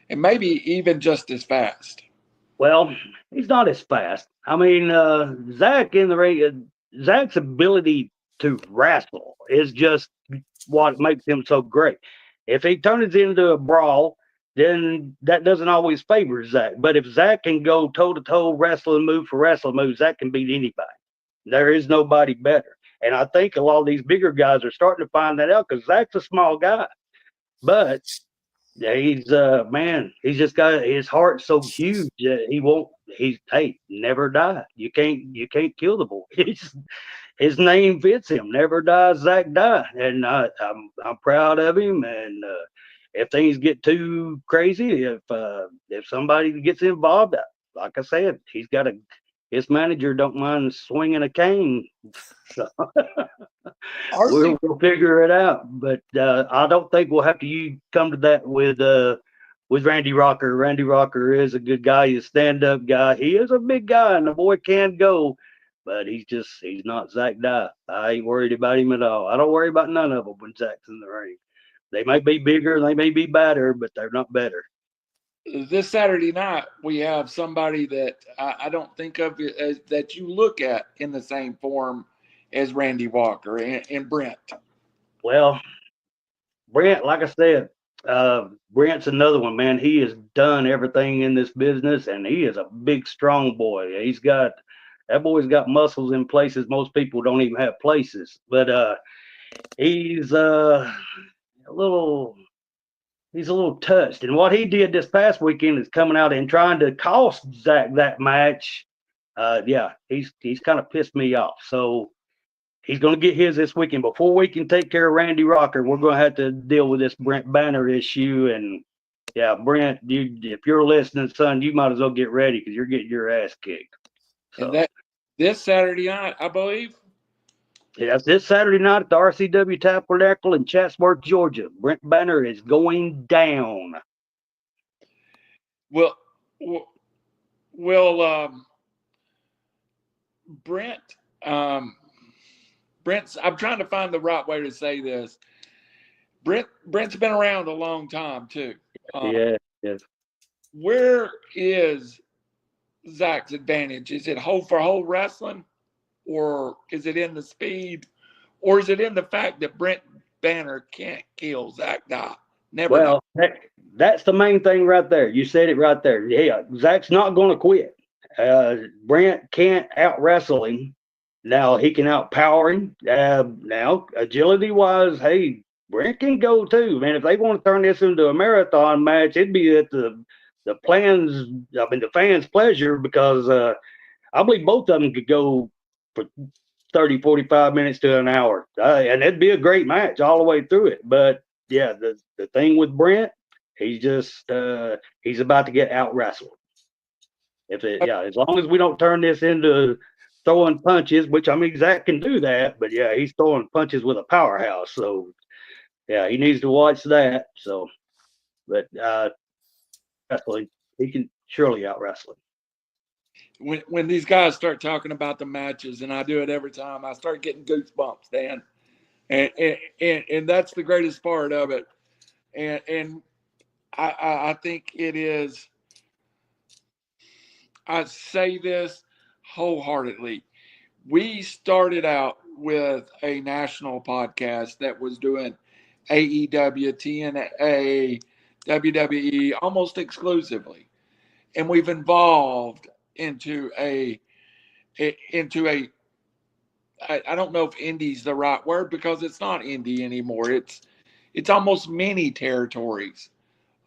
and maybe even just as fast? Well, he's not as fast. I mean, Zach in the ring, Zach's ability to wrestle is just what makes him so great. If he turns into a brawl, then that doesn't always favor Zach. But if Zach can go toe to toe, wrestling move for wrestling move, Zach can beat anybody. There is nobody better. And I think a lot of these bigger guys are starting to find that out because Zach's a small guy. But yeah, he's just got his heart so huge that never die. You can't kill the boy. His name fits him. Never die, Zach Dye. And I'm proud of him. And if things get too crazy, if somebody gets involved, like I said, his manager don't mind swinging a cane. So we'll figure it out. But I don't think we'll have to come to that with Randy Rocker. Randy Rocker is a good guy. He's a stand-up guy. He is a big guy, and the boy can go. But he's not Zach Dye. I ain't worried about him at all. I don't worry about none of them when Zach's in the ring. They may be bigger, they may be badder, but they're not better. This Saturday night, we have somebody that I don't think of as that you look at in the same form as Randy Walker and Brent. Well, Brent, like I said, Brent's another one, man. He has done everything in this business, and he is a big, strong boy. That boy's got muscles in places most people don't even have places. But he's a little touched. And what he did this past weekend is coming out and trying to cost Zach that match. He's kind of pissed me off. So he's going to get his this weekend. Before we can take care of Randy Rocker, we're going to have to deal with this Brent Banner issue. And yeah, Brent, if you're listening, son, you might as well get ready because you're getting your ass kicked. So. And that this Saturday night, I believe. Yeah, that's this Saturday night at the RCW Tabernacle in Chatsworth, Georgia. Brent Banner is going down. Well, Brent. Brent's. I'm trying to find the right way to say this. Brent's been around a long time too. Yes. Where is Zach's advantage? Is it hole for hole wrestling, or is it in the speed, or is it in the fact that Brent Banner can't kill Zach Dye? Never. Well, that's the main thing right there. You said it right there. Yeah, Zach's not going to quit. Brent can't out wrestle him. Now he can outpower him. Now agility wise, hey, Brent can go too. Man, if they want to turn this into a marathon match, it'd be at the fans' pleasure because I believe both of them could go for 30, 45 minutes to an hour. And it'd be a great match all the way through it. But yeah, the thing with Brent, he's about to get out wrestled. As long as we don't turn this into throwing punches, which I mean Zach can do that, but yeah, he's throwing punches with a powerhouse. So yeah, he needs to watch that. So, but wrestling, he can surely out wrestle him. When these guys start talking about the matches, and I do it every time, I start getting goosebumps, Dan, and that's the greatest part of it. And I think it is. I say this wholeheartedly. We started out with a national podcast that was doing AEW, TNA, WWE almost exclusively. And we've evolved into a I don't know if indie's the right word because it's not indie anymore. It's almost mini territories.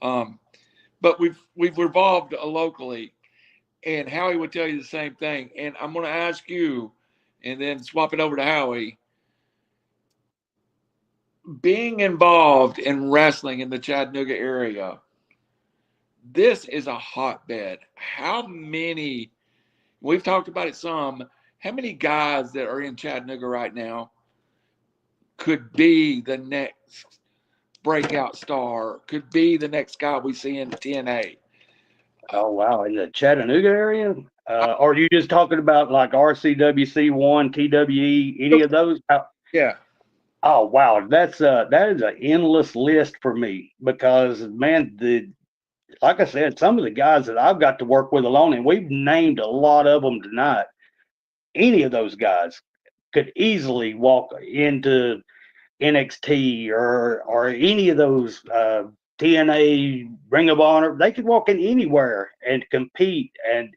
But we've evolved locally, and Howie would tell you the same thing. And I'm going to ask you, and then swap it over to Howie. Being involved in wrestling in the Chattanooga area, this is a hotbed. How many? We've talked about it some. How many guys that are in Chattanooga right now could be the next breakout star, could be the next guy we see in TNA? Oh, wow. In the Chattanooga area? Or are you just talking about like RCWC1, TWE, any of those? Yeah. Oh, wow. That is an endless list for me because, man, like I said, some of the guys that I've got to work with alone, and we've named a lot of them tonight, any of those guys could easily walk into NXT or any of those TNA, Ring of Honor. They could walk in anywhere and compete and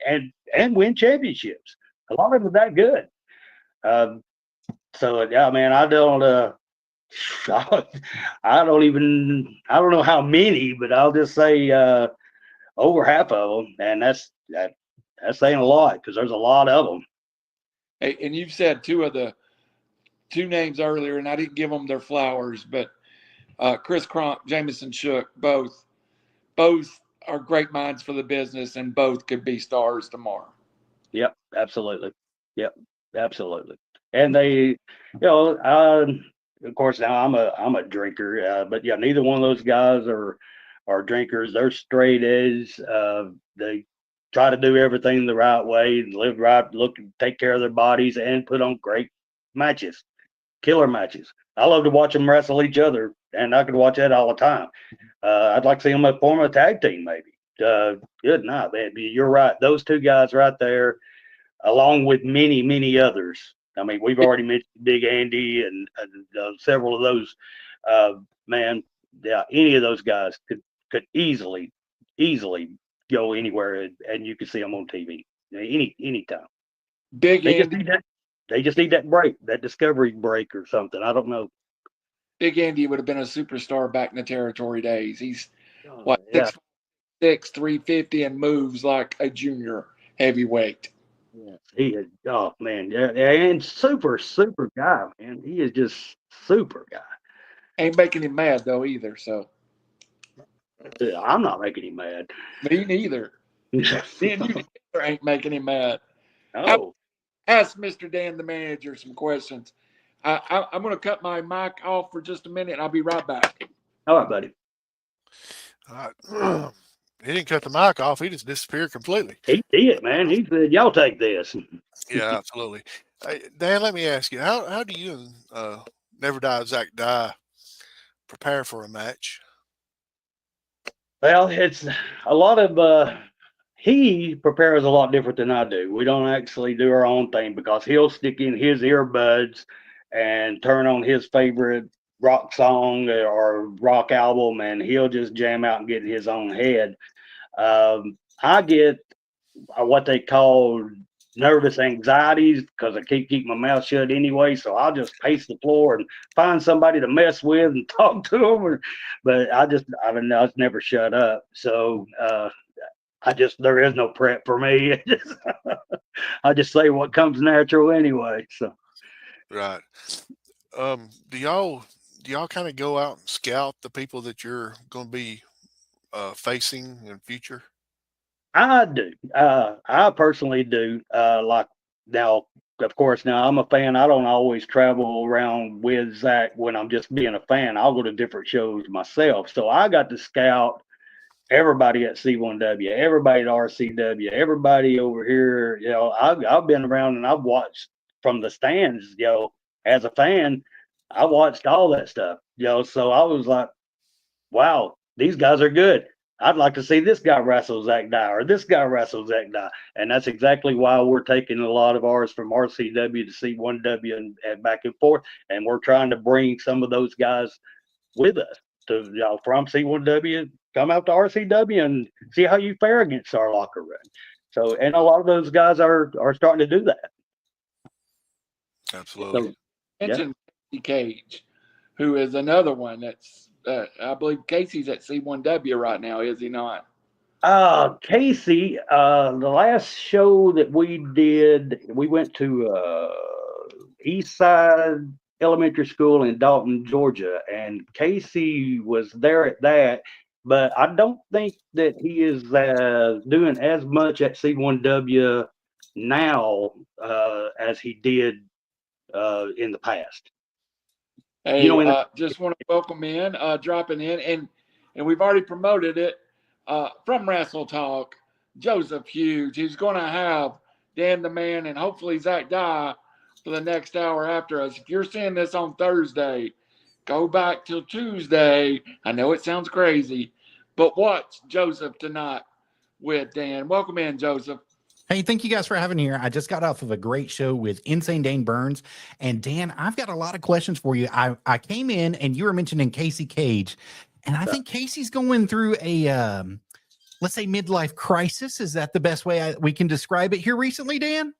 win championships. A lot of them are that good. So yeah, man, I don't I don't know how many, but I'll just say over half of them, and that's saying a lot because there's a lot of them. Hey, and you've said two names earlier, and I didn't give them their flowers, but Chris Kronk, Jameson Shook, both are great minds for the business, and both could be stars tomorrow. Yep, absolutely. Yep, absolutely. And they, of course, now I'm a drinker, but yeah, neither one of those guys are drinkers. They're straight edge. They try to do everything the right way, live right, take care of their bodies, and put on great matches, killer matches. I love to watch them wrestle each other, and I could watch that all the time. I'd like to see them form a tag team, maybe. Good night, man. You're right. Those two guys right there, along with many, many others. I mean, we've already mentioned Big Andy and several of those. Man, yeah, any of those guys could easily go anywhere, and you could see them on TV anytime. Big Andy. They just need that break, that discovery break or something. I don't know. Big Andy would have been a superstar back in the territory days. He's Yeah. 6'6", 350, and moves like a junior heavyweight. Yeah, he is. Oh man, yeah, and super guy, man. He is just super guy. Ain't making him mad though either. So Yeah, I'm not making him mad. me neither. Me and you together ain't making him mad. Oh. Ask Mr. Dan, the manager, some questions. I'm going to cut my mic off for just a minute, and I'll be right back. All right, buddy. All right. He didn't cut the mic off. He just disappeared completely. He did, man. He said, "Y'all take this." Yeah, absolutely. Hey, Dan, let me ask you, how do you and Never Die Zach Die prepare for a match? Well, it's a lot of he prepares a lot different than I do. We don't actually do our own thing because he'll stick in his earbuds and turn on his favorite rock song or rock album, and he'll just jam out and get in his own head. I get what they call nervous anxieties because I can't keep my mouth shut anyway. So I'll just pace the floor and find somebody to mess with and talk to them. But I just never shut up. So there is no prep for me. I just say what comes natural anyway. So right. Do y'all kind of go out and scout the people that you're going to be facing in future? I do. I personally do. Like now, of course, now I'm a fan. I don't always travel around with Zach when I'm just being a fan. I'll go to different shows myself. So I got to scout everybody at C1W, everybody at RCW, everybody over here. I've been around and I've watched from the stands. As a fan, I watched all that stuff. So I was like, wow, these guys are good. I'd like to see this guy wrestle Zach Die or this guy wrestle Zach Die. And that's exactly why we're taking a lot of ours from RCW to C1W and back and forth. And we're trying to bring some of those guys with us to from C1W, come out to RCW and see how you fare against our locker room. So, and a lot of those guys are starting to do that. Absolutely. So, Mentioned Casey Cage, who is another one that's I believe Casey's at C1W right now, is he not? Casey, the last show that we did, we went to East Side Elementary School in Dalton, Georgia, and Casey was there at that. But I don't think that he is doing as much at C1W now as he did in the past. Hey, just want to welcome in, dropping in, and we've already promoted it from Wrestle Talk. Joseph Hughes, he's going to have Dan the Man and hopefully Zach Dye for the next hour after us. If you're seeing this on Thursday, go back till Tuesday. I know it sounds crazy, but watch Joseph tonight with Dan. Welcome in, Joseph. Hey, thank you guys for having me here. I just got off of a great show with Insane Dane Burns. And Dan, I've got a lot of questions for you. I came in and you were mentioning Casey Cage. And I think Casey's going through a, let's say, midlife crisis. Is that the best way we can describe it here recently, Dan?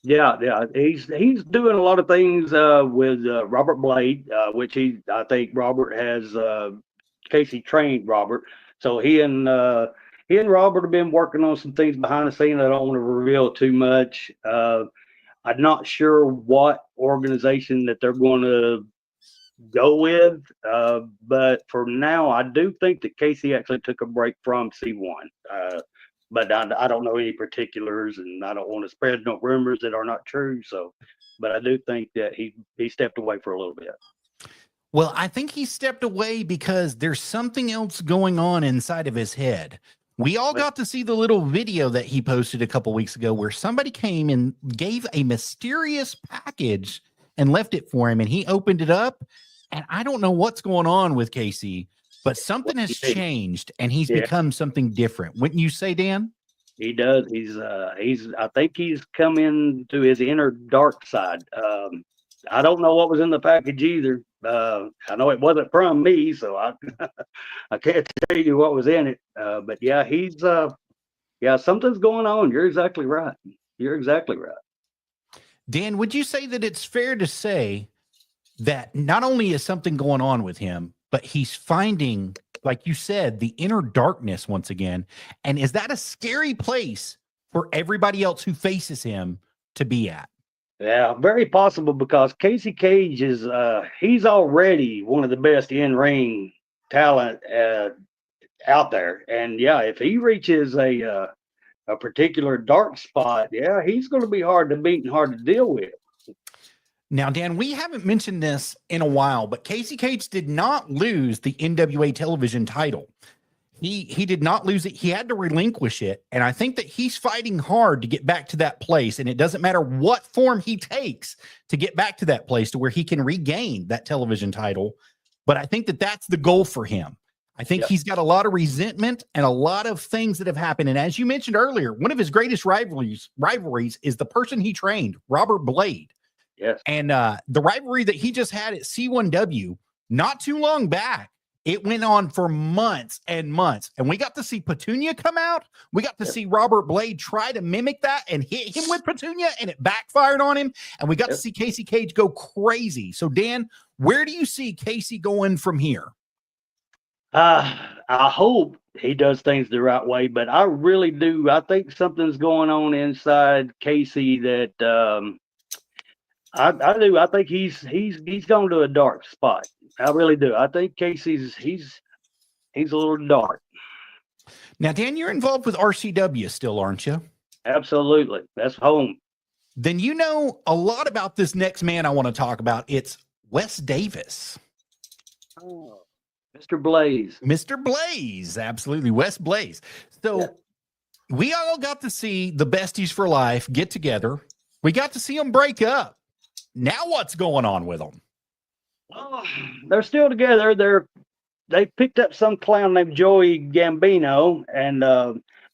Yeah. He's doing a lot of things with Robert Blade, which I think Robert has Casey trained Robert. So he and Robert have been working on some things behind the scene. I don't want to reveal too much. I'm not sure what organization that they're going to go with, but for now, I do think that Casey actually took a break from C1. But I don't know any particulars, and I don't want to spread no rumors that are not true. So, but I do think that he stepped away for a little bit. Well, I think he stepped away because there's something else going on inside of his head. We all got to see the little video that he posted a couple weeks ago where somebody came and gave a mysterious package and left it for him, and he opened it up. And I don't know what's going on with Casey, but something has changed and he's become something different. Wouldn't you say, Dan? He does. I think he's come into his inner dark side. I don't know what was in the package either. I know it wasn't from me, so I can't tell you what was in it. But yeah, something's going on. You're exactly right. Dan, would you say that it's fair to say that not only is something going on with him, but he's finding, like you said, the inner darkness once again? And is that a scary place for everybody else who faces him to be at? Yeah, very possible, because Casey Cage is he's already one of the best in-ring talent out there. And yeah, if he reaches a particular dark spot, yeah, he's going to be hard to beat and hard to deal with. Now, Dan, we haven't mentioned this in a while, but Casey Cage did not lose the NWA television title. He did not lose it. He had to relinquish it. And I think that he's fighting hard to get back to that place. And it doesn't matter what form he takes to get back to that place to where he can regain that television title. But I think that that's the goal for him. I think he's got a lot of resentment and a lot of things that have happened. And as you mentioned earlier, one of his greatest rivalries is the person he trained, Robert Blade. Yes. And the rivalry that he just had at C1W not too long back, it went on for months and months. And we got to see Petunia come out. We got to see Robert Blade try to mimic that and hit him with Petunia, and it backfired on him. And we got to see Casey Cage go crazy. So, Dan, where do you see Casey going from here? I hope he does things the right way, but I really do. I think something's going on inside Casey that I do. I think he's gone to a dark spot. I really do. I think Casey's he's a little dark. Now, Dan, you're involved with RCW still, aren't you? Absolutely. That's home. Then you know a lot about this next man I want to talk about. It's Wes Davis. Oh, Mr. Blaze. Mr. Blaze. Absolutely. Wes Blaze. So we all got to see the Besties for Life get together. We got to see them break up. Now what's going on with them? Oh, they're still together. They picked up some clown named Joey Gambino, and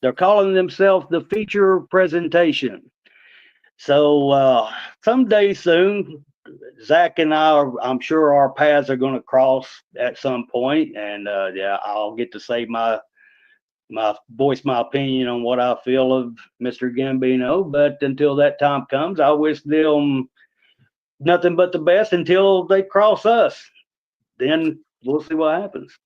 they're calling themselves the Feature Presentation. So someday soon, Zach and I'm sure our paths are going to cross at some point, and yeah, I'll get to say my voice my opinion on what I feel of Mr. Gambino. But until that time comes, I wish them nothing but the best until they cross us. Then we'll see what happens.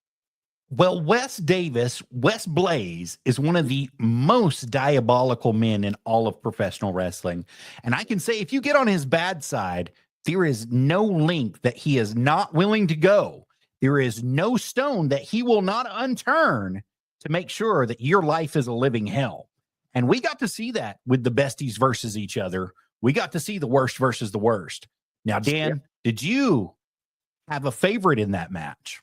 Well, Wes Blaze, is one of the most diabolical men in all of professional wrestling. And I can say, if you get on his bad side, there is no link that he is not willing to go. There is no stone that he will not unturn to make sure that your life is a living hell. And we got to see that with the besties versus each other. We got to see the worst versus the worst. Now, Dan, did you have a favorite in that match?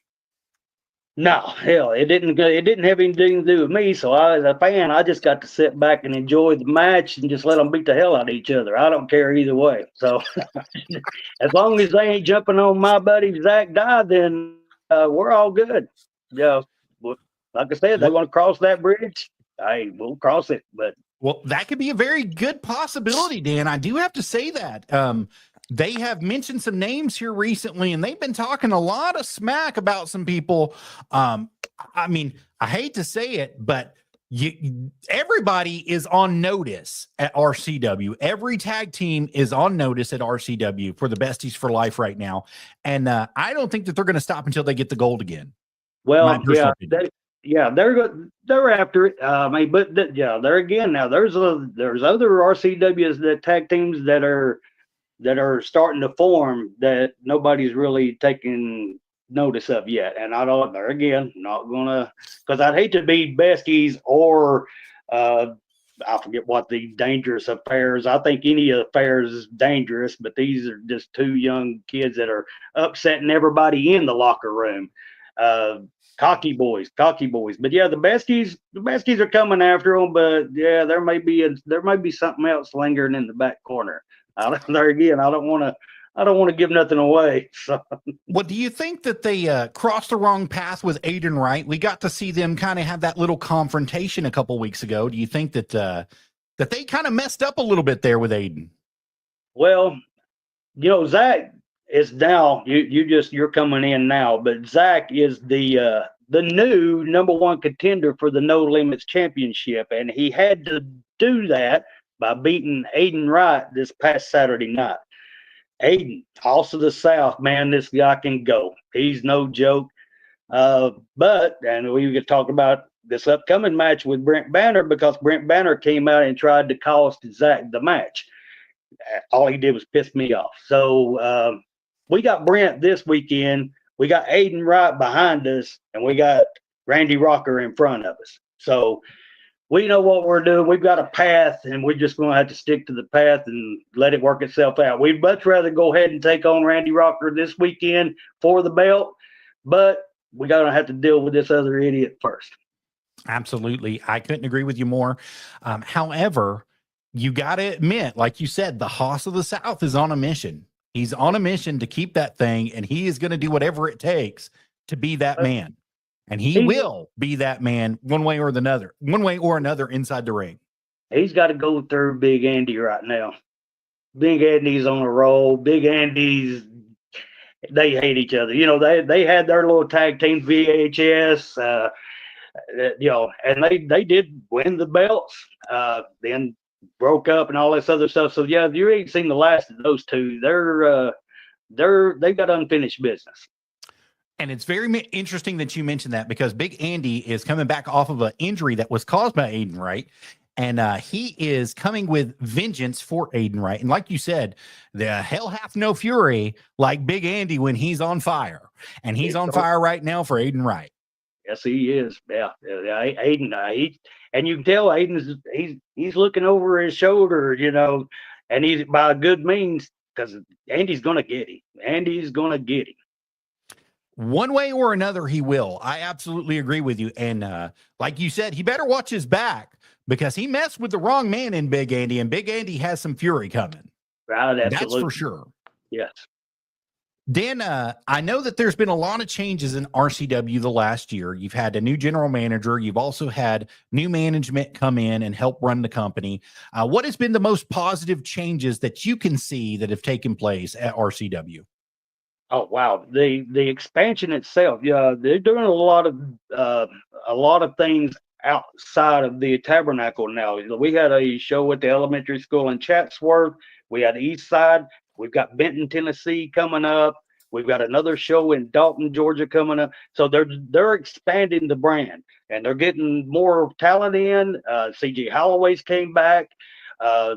No, hell, it didn't have anything to do with me. So I, as a fan, I just got to sit back and enjoy the match and just let them beat the hell out of each other. I don't care either way. So as long as they ain't jumping on my buddy Zach Dye, then we're all good. Yeah, like I said, they want to cross that bridge. Hey, we'll cross it. But well, that could be a very good possibility, Dan. I do have to say that. They have mentioned some names here recently, and they've been talking a lot of smack about some people. I mean, I hate to say it, but everybody is on notice at RCW. Every tag team is on notice at RCW for the Besties for Life right now. And I don't think that they're going to stop until they get the gold again. Well, they're after it. I mean, but there again, now there's other RCWs, that tag teams that are starting to form that nobody's really taking notice of yet. And I don't, there again, not gonna, because I'd hate to be besties or I forget what the dangerous affairs. I think any affairs is dangerous, but these are just two young kids that are upsetting everybody in the locker room. Cocky boys. But yeah, the besties are coming after them. But yeah, there may be something else lingering in the back corner. There again, I don't want to give nothing away. So. Well, do you think that they crossed the wrong path with Aiden Wright? We got to see them kind of have that little confrontation a couple weeks ago. Do you think that that they kind of messed up a little bit there with Aiden? Well, Zach is now you're coming in now, but Zach is the new number one contender for the No Limits Championship, and he had to do that by beating Aiden Wright this past Saturday night. Aiden, House of the South, man, this guy can go. He's no joke. But we could talk about this upcoming match with Brent Banner, because Brent Banner came out and tried to cost Zach the match. All he did was piss me off. So we got Brent this weekend. We got Aiden Wright behind us, and we got Randy Rocker in front of us. So we know what we're doing. We've got a path, and we're just going to have to stick to the path and let it work itself out. We'd much rather go ahead and take on Randy Rocker this weekend for the belt, but we're going to have to deal with this other idiot first. Absolutely. I couldn't agree with you more. However, you got to admit, like you said, the Hoss of the South is on a mission. He's on a mission to keep that thing, and he is going to do whatever it takes to be that man. And he will be that man one way or another inside the ring. He's got to go through Big Andy right now. Big Andy's on a roll. Big Andy's, they hate each other. They had their little tag team VHS, and they did win the belts, then broke up and all this other stuff. So yeah, you ain't seen the last of those two. They've got unfinished business. And it's very interesting that you mentioned that, because Big Andy is coming back off of an injury that was caused by Aiden Wright. And he is coming with vengeance for Aiden Wright. And like you said, the hell hath no fury like Big Andy when he's on fire. And he's on fire right now for Aiden Wright. Yes, he is. Yeah. Aiden, and you can tell Aiden's he's looking over his shoulder, and he's by good means, because Andy's going to get him. Andy's going to get him. One way or another, he will. I absolutely agree with you. And like you said, he better watch his back, because he messed with the wrong man in Big Andy, and Big Andy has some fury coming. Right, absolutely. That's for sure. Yes. Dan, I know that there's been a lot of changes in RCW the last year. You've had a new general manager. You've also had new management come in and help run the company. What has been the most positive changes that you can see that have taken place at RCW? Oh wow, the expansion itself, yeah, they're doing a lot of things outside of the tabernacle now. We had a show at the elementary school in Chatsworth. We had East Side. We've got Benton, Tennessee coming up. We've got another show in Dalton, Georgia coming up. So they're expanding the brand and they're getting more talent in. CJ Holloway's came back. Yeah,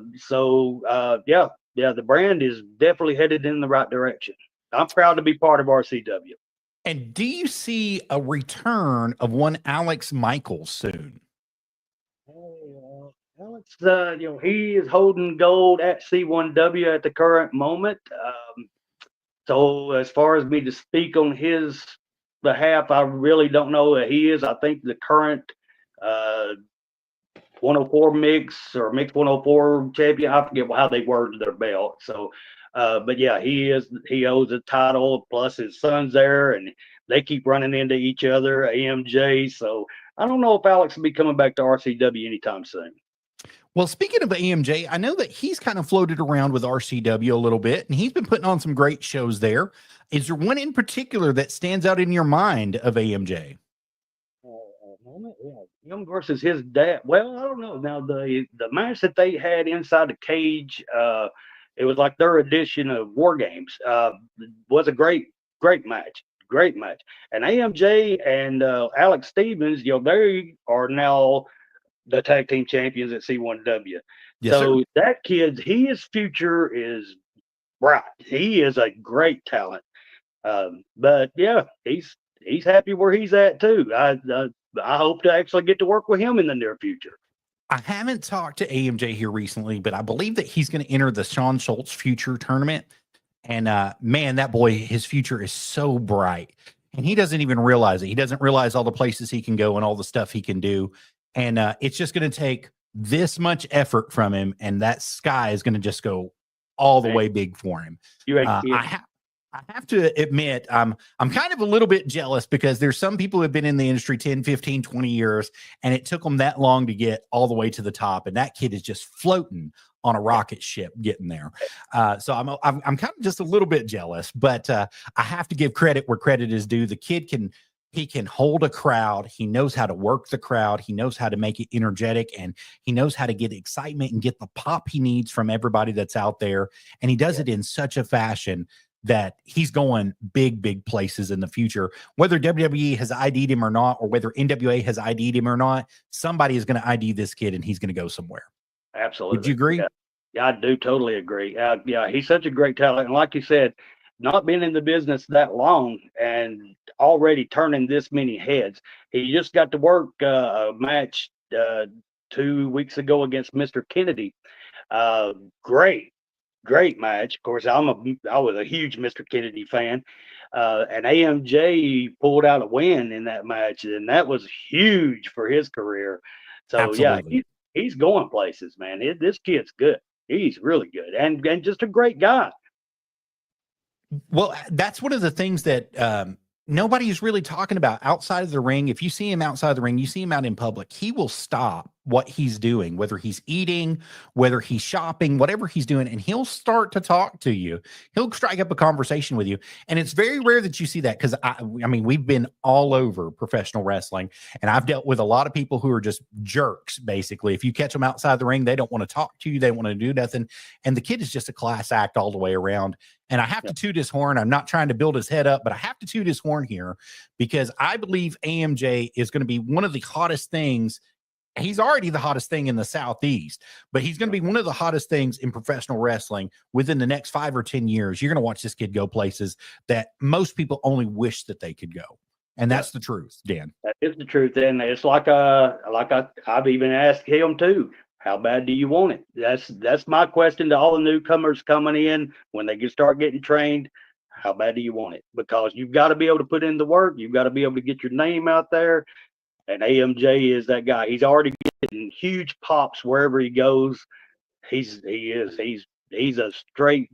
the brand is definitely headed in the right direction. I'm proud to be part of RCW. And do you see a return of one Alex Michaels soon? Alex, he is holding gold at C1W at the current moment. So as far as me to speak on his behalf, I really don't know that he is. I think the current 104 mix or mix 104 champion. I forget how they worded their belt. So, but yeah, he owes a title. Plus his son's there, and they keep running into each other. AMJ. So I don't know if Alex will be coming back to RCW anytime soon. Well, speaking of AMJ, I know that he's kind of floated around with RCW a little bit, and he's been putting on some great shows there. Is there one in particular that stands out in your mind of AMJ? Him versus his dad. Well, I don't know. Now the match that they had inside the cage, it was like their edition of War Games. Was a great match. Great match. And AMJ and Alex Stevens, they are now the tag team champions at C1W. Yes, so sir. that kid, his future is bright. He is a great talent. But yeah, he's happy where he's at too. I hope to actually get to work with him in the near future. I haven't talked to AMJ here recently, but I believe that he's going to enter the Sean Schultz Future Tournament. And man, that boy, his future is so bright. And he doesn't even realize it. He doesn't realize all the places he can go and all the stuff he can do. And it's just going to take this much effort from him. And that sky is going to just go all the way big for him. I have to admit, I'm kind of a little bit jealous because there's some people who have been in the industry 10, 15, 20 years, and it took them that long to get all the way to the top. And that kid is just floating on a rocket ship getting there. So I'm kind of just a little bit jealous, but I have to give credit where credit is due. The kid can hold a crowd. He knows how to work the crowd. He knows how to make it energetic, and he knows how to get excitement and get the pop he needs from everybody that's out there. And he does it in such a fashion that he's going big places in the future. Whether WWE has ID'd him or not, or whether NWA has ID'd him or not, somebody is going to ID this kid and he's going to go somewhere. Absolutely. Would you agree? Yeah, I do totally agree. Yeah, he's such a great talent. And like you said, not been in the business that long and already turning this many heads. He just got to work a match 2 weeks ago against Mr. Kennedy. Great match. Of course, I was a huge Mr. Kennedy fan. And AMJ pulled out a win in that match, and that was huge for his career. So absolutely. Yeah, he's going places, man. This kid's good. He's really good and just a great guy. Well, that's one of the things that nobody's really talking about outside of the ring. If you see him outside the ring, you see him out in public, he will stop what he's doing, whether he's eating, whether he's shopping, whatever he's doing, and he'll start to talk to you. He'll strike up a conversation with you. And it's very rare that you see that because, I mean, we've been all over professional wrestling, and I've dealt with a lot of people who are just jerks, basically. If you catch them outside the ring, they don't want to talk to you. They want to do nothing. And the kid is just a class act all the way around. And I have to toot his horn. I'm not trying to build his head up, but I have to toot his horn here because I believe AMJ is going to be one of the hottest things. He's already the hottest thing in the Southeast, but he's going to be one of the hottest things in professional wrestling within the next 5 or 10 years. You're going to watch this kid go places that most people only wish that they could go. And that's the truth, Dan. That is the truth. And it's I've even asked him too. How bad do you want it? That's my question to all the newcomers coming in when they start getting trained. How bad do you want it? Because you've got to be able to put in the work. You've got to be able to get your name out there. And AMJ is that guy. He's already getting huge pops wherever he goes. He's he's a straight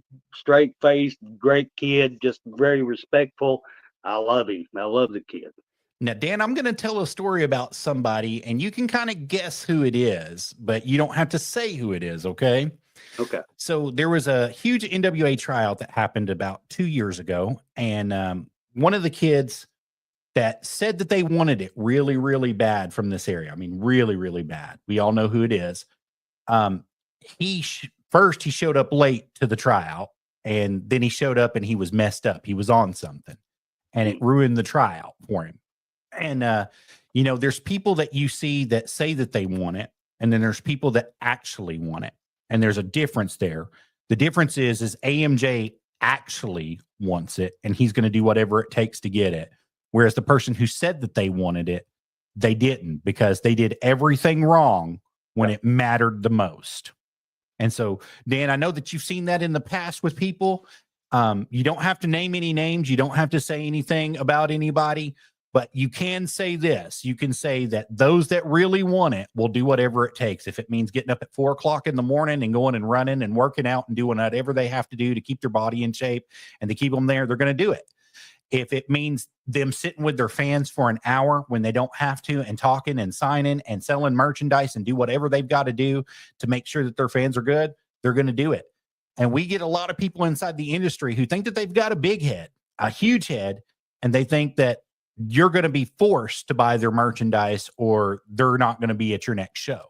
faced, great kid, just very respectful. I love him. I love the kid. Now, Dan, I'm going to tell a story about somebody, and you can kind of guess who it is, but you don't have to say who it is, okay? Okay. So there was a huge NWA tryout that happened about 2 years ago, and one of the kids that said that they wanted it really, really bad from this area. I mean, really, really bad. We all know who it is. First he showed up late to the tryout, and then he showed up and he was messed up. He was on something, and it ruined the tryout for him. And, you know, there's people that you see that say that they want it, and then there's people that actually want it. And there's a difference there. The difference is AMJ actually wants it, and he's going to do whatever it takes to get it. Whereas the person who said that they wanted it, they didn't, because they did everything wrong when it mattered the most. And so, Dan, I know that you've seen that in the past with people. You don't have to name any names. You don't have to say anything about anybody. But you can say this. You can say that those that really want it will do whatever it takes. If it means getting up at 4 o'clock in the morning and going and running and working out and doing whatever they have to do to keep their body in shape and to keep them there, they're going to do it. If it means them sitting with their fans for an hour when they don't have to, and talking and signing and selling merchandise and do whatever they've got to do to make sure that their fans are good, they're going to do it. And we get a lot of people inside the industry who think that they've got a big head, a huge head, and they think that you're going to be forced to buy their merchandise or they're not going to be at your next show.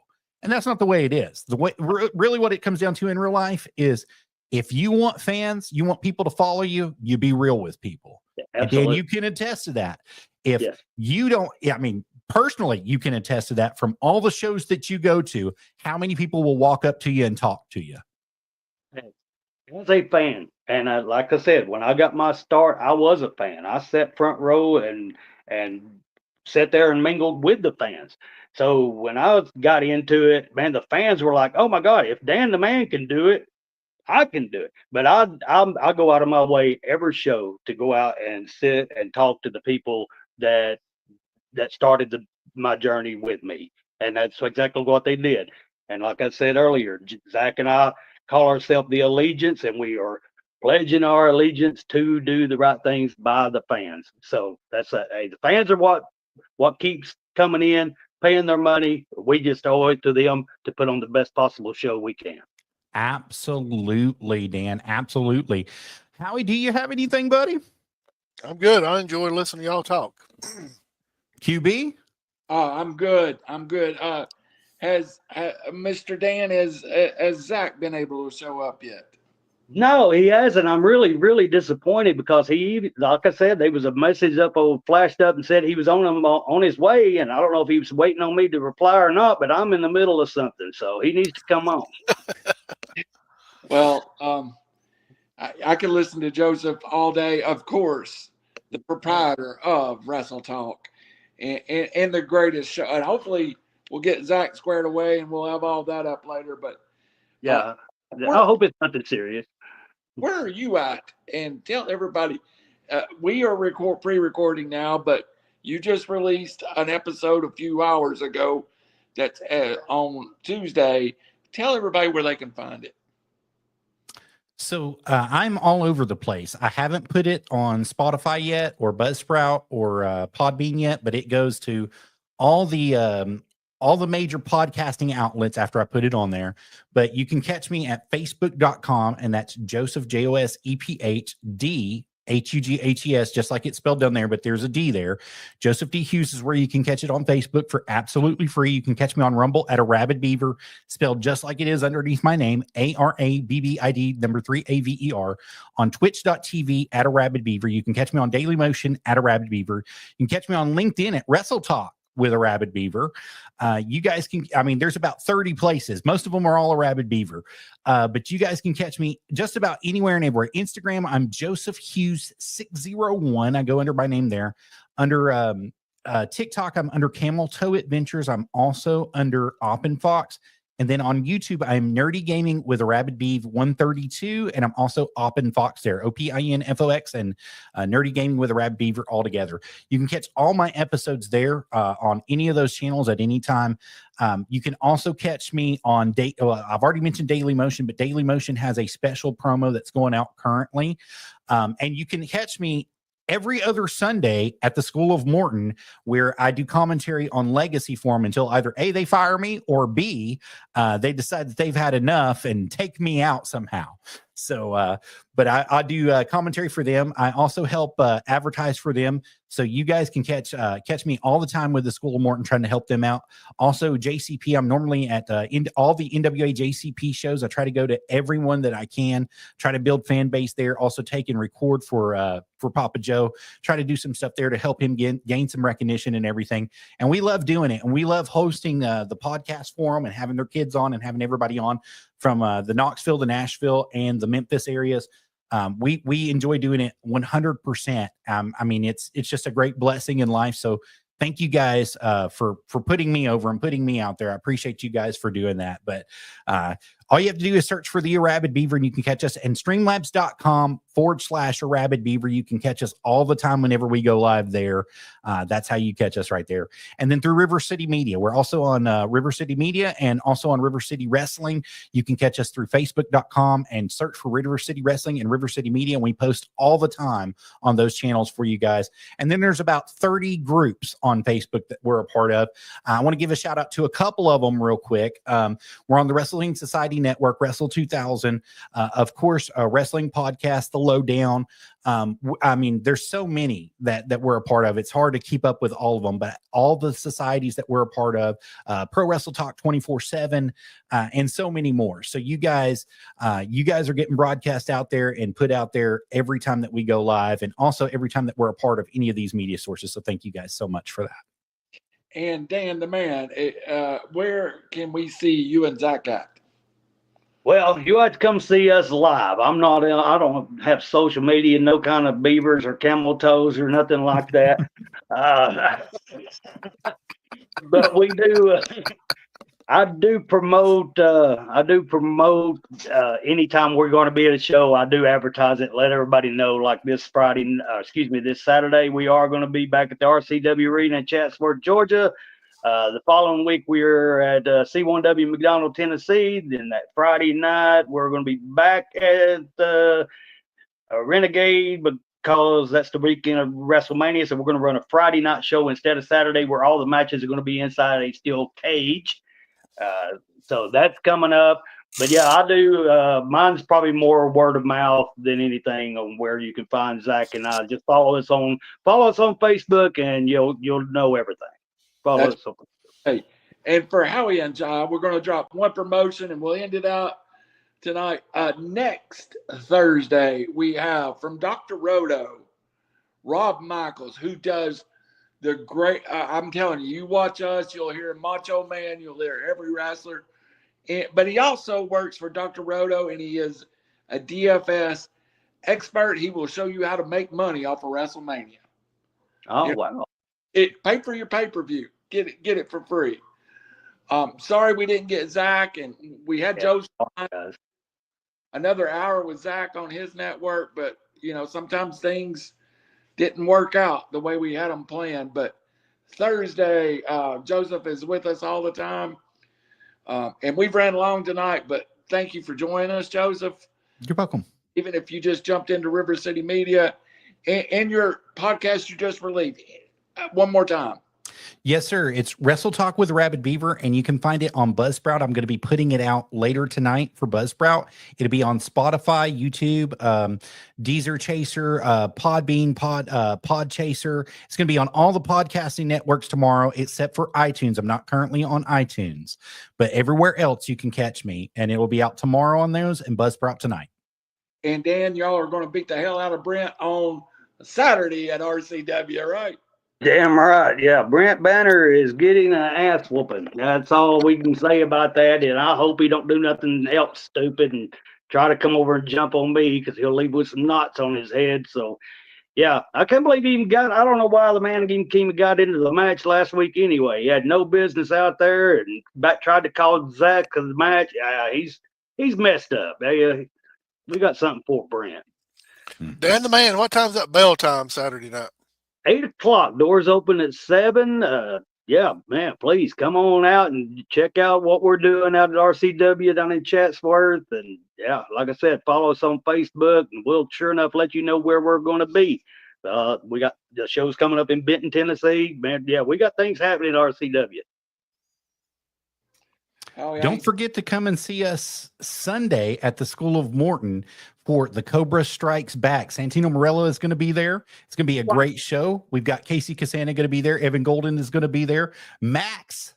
And that's not the way it is. The way really what it comes down to in real life is, if you want fans, you want people to follow you, you be real with people. And Dan, you can attest to that. If you don't, I mean, personally, you can attest to that from all the shows that you go to, how many people will walk up to you and talk to you? As a fan, and like I said, when I got my start, I was a fan. I sat front row and sat there and mingled with the fans. So when I got into it, man, the fans were like, "Oh my God, if Dan the Man can do it, I can do it." But I go out of my way every show to go out and sit and talk to the people that started my journey with me, and that's exactly what they did. And like I said earlier, Zach and I call ourselves the Allegiance, and we are pledging our allegiance to do the right things by the fans. So that's the fans are what keeps coming in, paying their money. We just owe it to them to put on the best possible show we can. Absolutely, Dan. Absolutely. Howie, do you have anything, buddy? I'm good. I enjoy listening to y'all talk. QB? I'm good. I'm good. Has Mr. Dan, has Zach been able to show up yet? No, he hasn't. I'm really, really disappointed because he, like I said, there was a message flashed up and said he was on his way, and I don't know if he was waiting on me to reply or not, but I'm in the middle of something, so he needs to come on. Well, I can listen to Joseph all day, of course, the proprietor of Wrestle Talk and the greatest show. And hopefully we'll get Zach squared away and we'll have all that up later. But yeah, I hope it's nothing serious. Where are you at? And tell everybody, we are pre-recording now, but you just released an episode a few hours ago that's on Tuesday. Tell everybody where they can find it. So I'm all over the place. I haven't put it on Spotify yet, or Buzzsprout, or Podbean yet, but it goes to all the major podcasting outlets after I put it on there. But you can catch me at facebook.com, and that's Joseph, JOSEPHD HUGHES, just like it's spelled down there, but there's a D there. Joseph D. Hughes is where you can catch it on Facebook for absolutely free. You can catch me on Rumble at a Rabid Beaver, spelled just like it is underneath my name, ARABBID 3 AVER. On twitch.tv at a Rabid Beaver. You can catch me on Daily Motion at a Rabid Beaver. You can catch me on LinkedIn at Wrestle Talk with a Rabid Beaver. You guys can, I mean, there's about 30 places. Most of them are all a Rabid Beaver. But you guys can catch me just about anywhere and everywhere. Instagram, I'm Joseph Hughes 601. I go under my name there. Under TikTok, I'm under Camel Toe Adventures. I'm also under Oppen Fox. And then on YouTube, I'm Nerdy Gaming with a Rabid Beav 132, and I'm also Opin Fox there, OPINFOX, and Nerdy Gaming with a Rabid Beaver all together. You can catch all my episodes there on any of those channels at any time. You can also catch me on I've already mentioned Daily Motion, but Daily Motion has a special promo that's going out currently. And you can catch me every other Sunday at the School of Morton, where I do commentary on Legacy for them until either A, they fire me, or B, they decide that they've had enough and take me out somehow. So, but I do commentary for them. I also help advertise for them. So you guys can catch me all the time with the School of Morton, trying to help them out. Also, JCP, I'm normally at all the NWA JCP shows. I try to go to everyone that I can, try to build fan base there. Also take and record for Papa Joe, try to do some stuff there to help him gain some recognition and everything. And we love doing it. And we love hosting the podcast for them and having their kids on and having everybody on from the Knoxville, the Nashville, and the Memphis areas. We enjoy doing it 100%. I mean, it's just a great blessing in life. So thank you guys for putting me over and putting me out there. I appreciate you guys for doing that. But all you have to do is search for the Rabid Beaver, and you can catch us. And streamlabs.com/Rabid Beaver. You can catch us all the time whenever we go live there. That's how you catch us right there. And then through River City Media. We're also on River City Media and also on River City Wrestling. You can catch us through Facebook.com and search for River City Wrestling and River City Media. And we post all the time on those channels for you guys. And then there's about 30 groups on Facebook that we're a part of. I want to give a shout out to a couple of them real quick. We're on the Wrestling Society Network, Wrestle 2000, of course, Wrestling Podcast, The Lowdown. I mean, there's so many that we're a part of. It's hard to keep up with all of them, but all the societies that we're a part of, Pro Wrestle Talk 24/7, and so many more. So you guys are getting broadcast out there and put out there every time that we go live, and also every time that we're a part of any of these media sources. So thank you guys so much for that. And Dan the man, where can we see you and Zach at? Well, you have to come see us live. I don't have social media, no kind of beavers or camel toes or nothing like that. But we do. I do promote anytime we're going to be at a show. I do advertise it, let everybody know. Like this Saturday, we are going to be back at the RCW Arena in Chatsworth, Georgia. The following week, we're at C1W McDonald, Tennessee. Then that Friday night, we're going to be back at the Renegade, because that's the weekend of WrestleMania. So we're going to run a Friday night show instead of Saturday, where all the matches are going to be inside a steel cage. So that's coming up. But yeah, I do. Mine's probably more word of mouth than anything on where you can find Zach and I. Just follow us on Facebook, and you'll know everything. Follow us on. Hey, and for Howie and John, we're going to drop one promotion, and we'll end it out tonight. Next Thursday, we have from Dr. Roto, Rob Michaels, who does the great. I'm telling you, you watch us, you'll hear Macho Man, you'll hear every wrestler. But he also works for Dr. Roto, and he is a DFS expert. He will show you how to make money off of WrestleMania. Oh, wow. Pay for your pay-per-view. Get it for free. Sorry we didn't get Zach, and we had Joseph another hour with Zach on his network, but sometimes things didn't work out the way we had them planned. But Thursday, Joseph is with us all the time, and we've ran long tonight. But thank you for joining us, Joseph. You're welcome. Even if you just jumped into River City Media and your podcast you just released, one more time. Yes, sir. It's Wrestle Talk with Rabid Beaver, and you can find it on Buzzsprout. I'm going to be putting it out later tonight for Buzzsprout. It'll be on Spotify, YouTube, Deezer Chaser, Podbean, Podchaser. It's going to be on all the podcasting networks tomorrow, except for iTunes. I'm not currently on iTunes, but everywhere else you can catch me, and it will be out tomorrow on those and Buzzsprout tonight. And Dan, y'all are going to beat the hell out of Brent on Saturday at RCW, right? Damn right. Yeah, Brent Banner is getting an ass whooping. That's all we can say about that. And I hope he don't do nothing else stupid and try to come over and jump on me, because he'll leave with some knots on his head. So Yeah, I can't believe he even got. I don't know why the man even got into the match last week. Anyway, he had no business out there, and tried to call Zach because the match. He's messed up. We got something for Brent. Dan the man, what time's that bell time Saturday night? 8:00. Doors open at 7. Yeah, man, please come on out and check out what we're doing out at RCW down in Chatsworth. And yeah, like I said, follow us on Facebook, and we'll sure enough let you know where we're going to be. We got the shows coming up in Benton, Tennessee. Man, yeah, we got things happening at RCW. Don't forget to come and see us Sunday at the School of Morton for the Cobra Strikes Back. Santino Morello is going to be there. It's going to be a great show. We've got Casey Cassana going to be there. Evan Golden is going to be there. Max,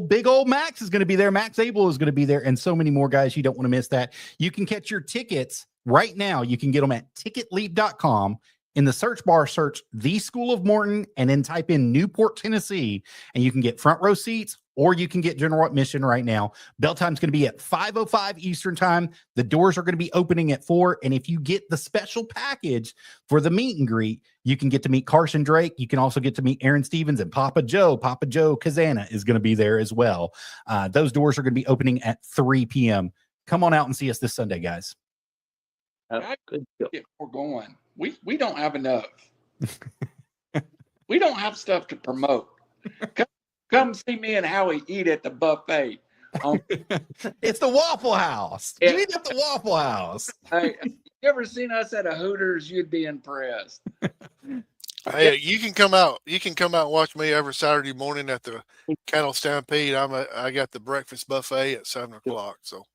big old Max is going to be there. Max Abel is going to be there, and so many more guys. You don't want to miss that. You can catch your tickets right now. You can get them at ticketleap.com. In the search bar, search the School of Morton and then type in Newport, Tennessee, and you can get front row seats, or you can get general admission right now. Bell time's going to be at 5:05 Eastern time. The doors are going to be opening at 4. And if you get the special package for the meet and greet, you can get to meet Carson Drake. You can also get to meet Aaron Stevens and Papa Joe. Papa Joe Kazana is going to be there as well. Those doors are going to be opening at 3 p.m. Come on out and see us this Sunday, guys. We're going. We don't have enough. We don't have stuff to promote. Come see me and Howie eat at the buffet. It's the Waffle House. You eat at the Waffle House. Hey, you ever seen us at a Hooters? You'd be impressed. Hey, you can come out. You can come out and watch me every Saturday morning at the Cattle Stampede. I got the breakfast buffet at 7:00. So,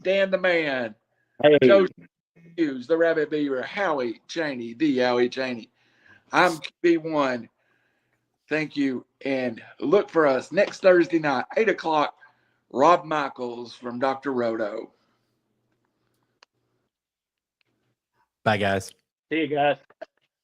Dan the man. Hey. Coach Hughes, the Rabbit Beaver, Howie Chaney, the Howie Chaney. I'm QB1. Thank you. And look for us next Thursday night, 8:00. Rob Michaels from Dr. Roto. Bye, guys. See you guys.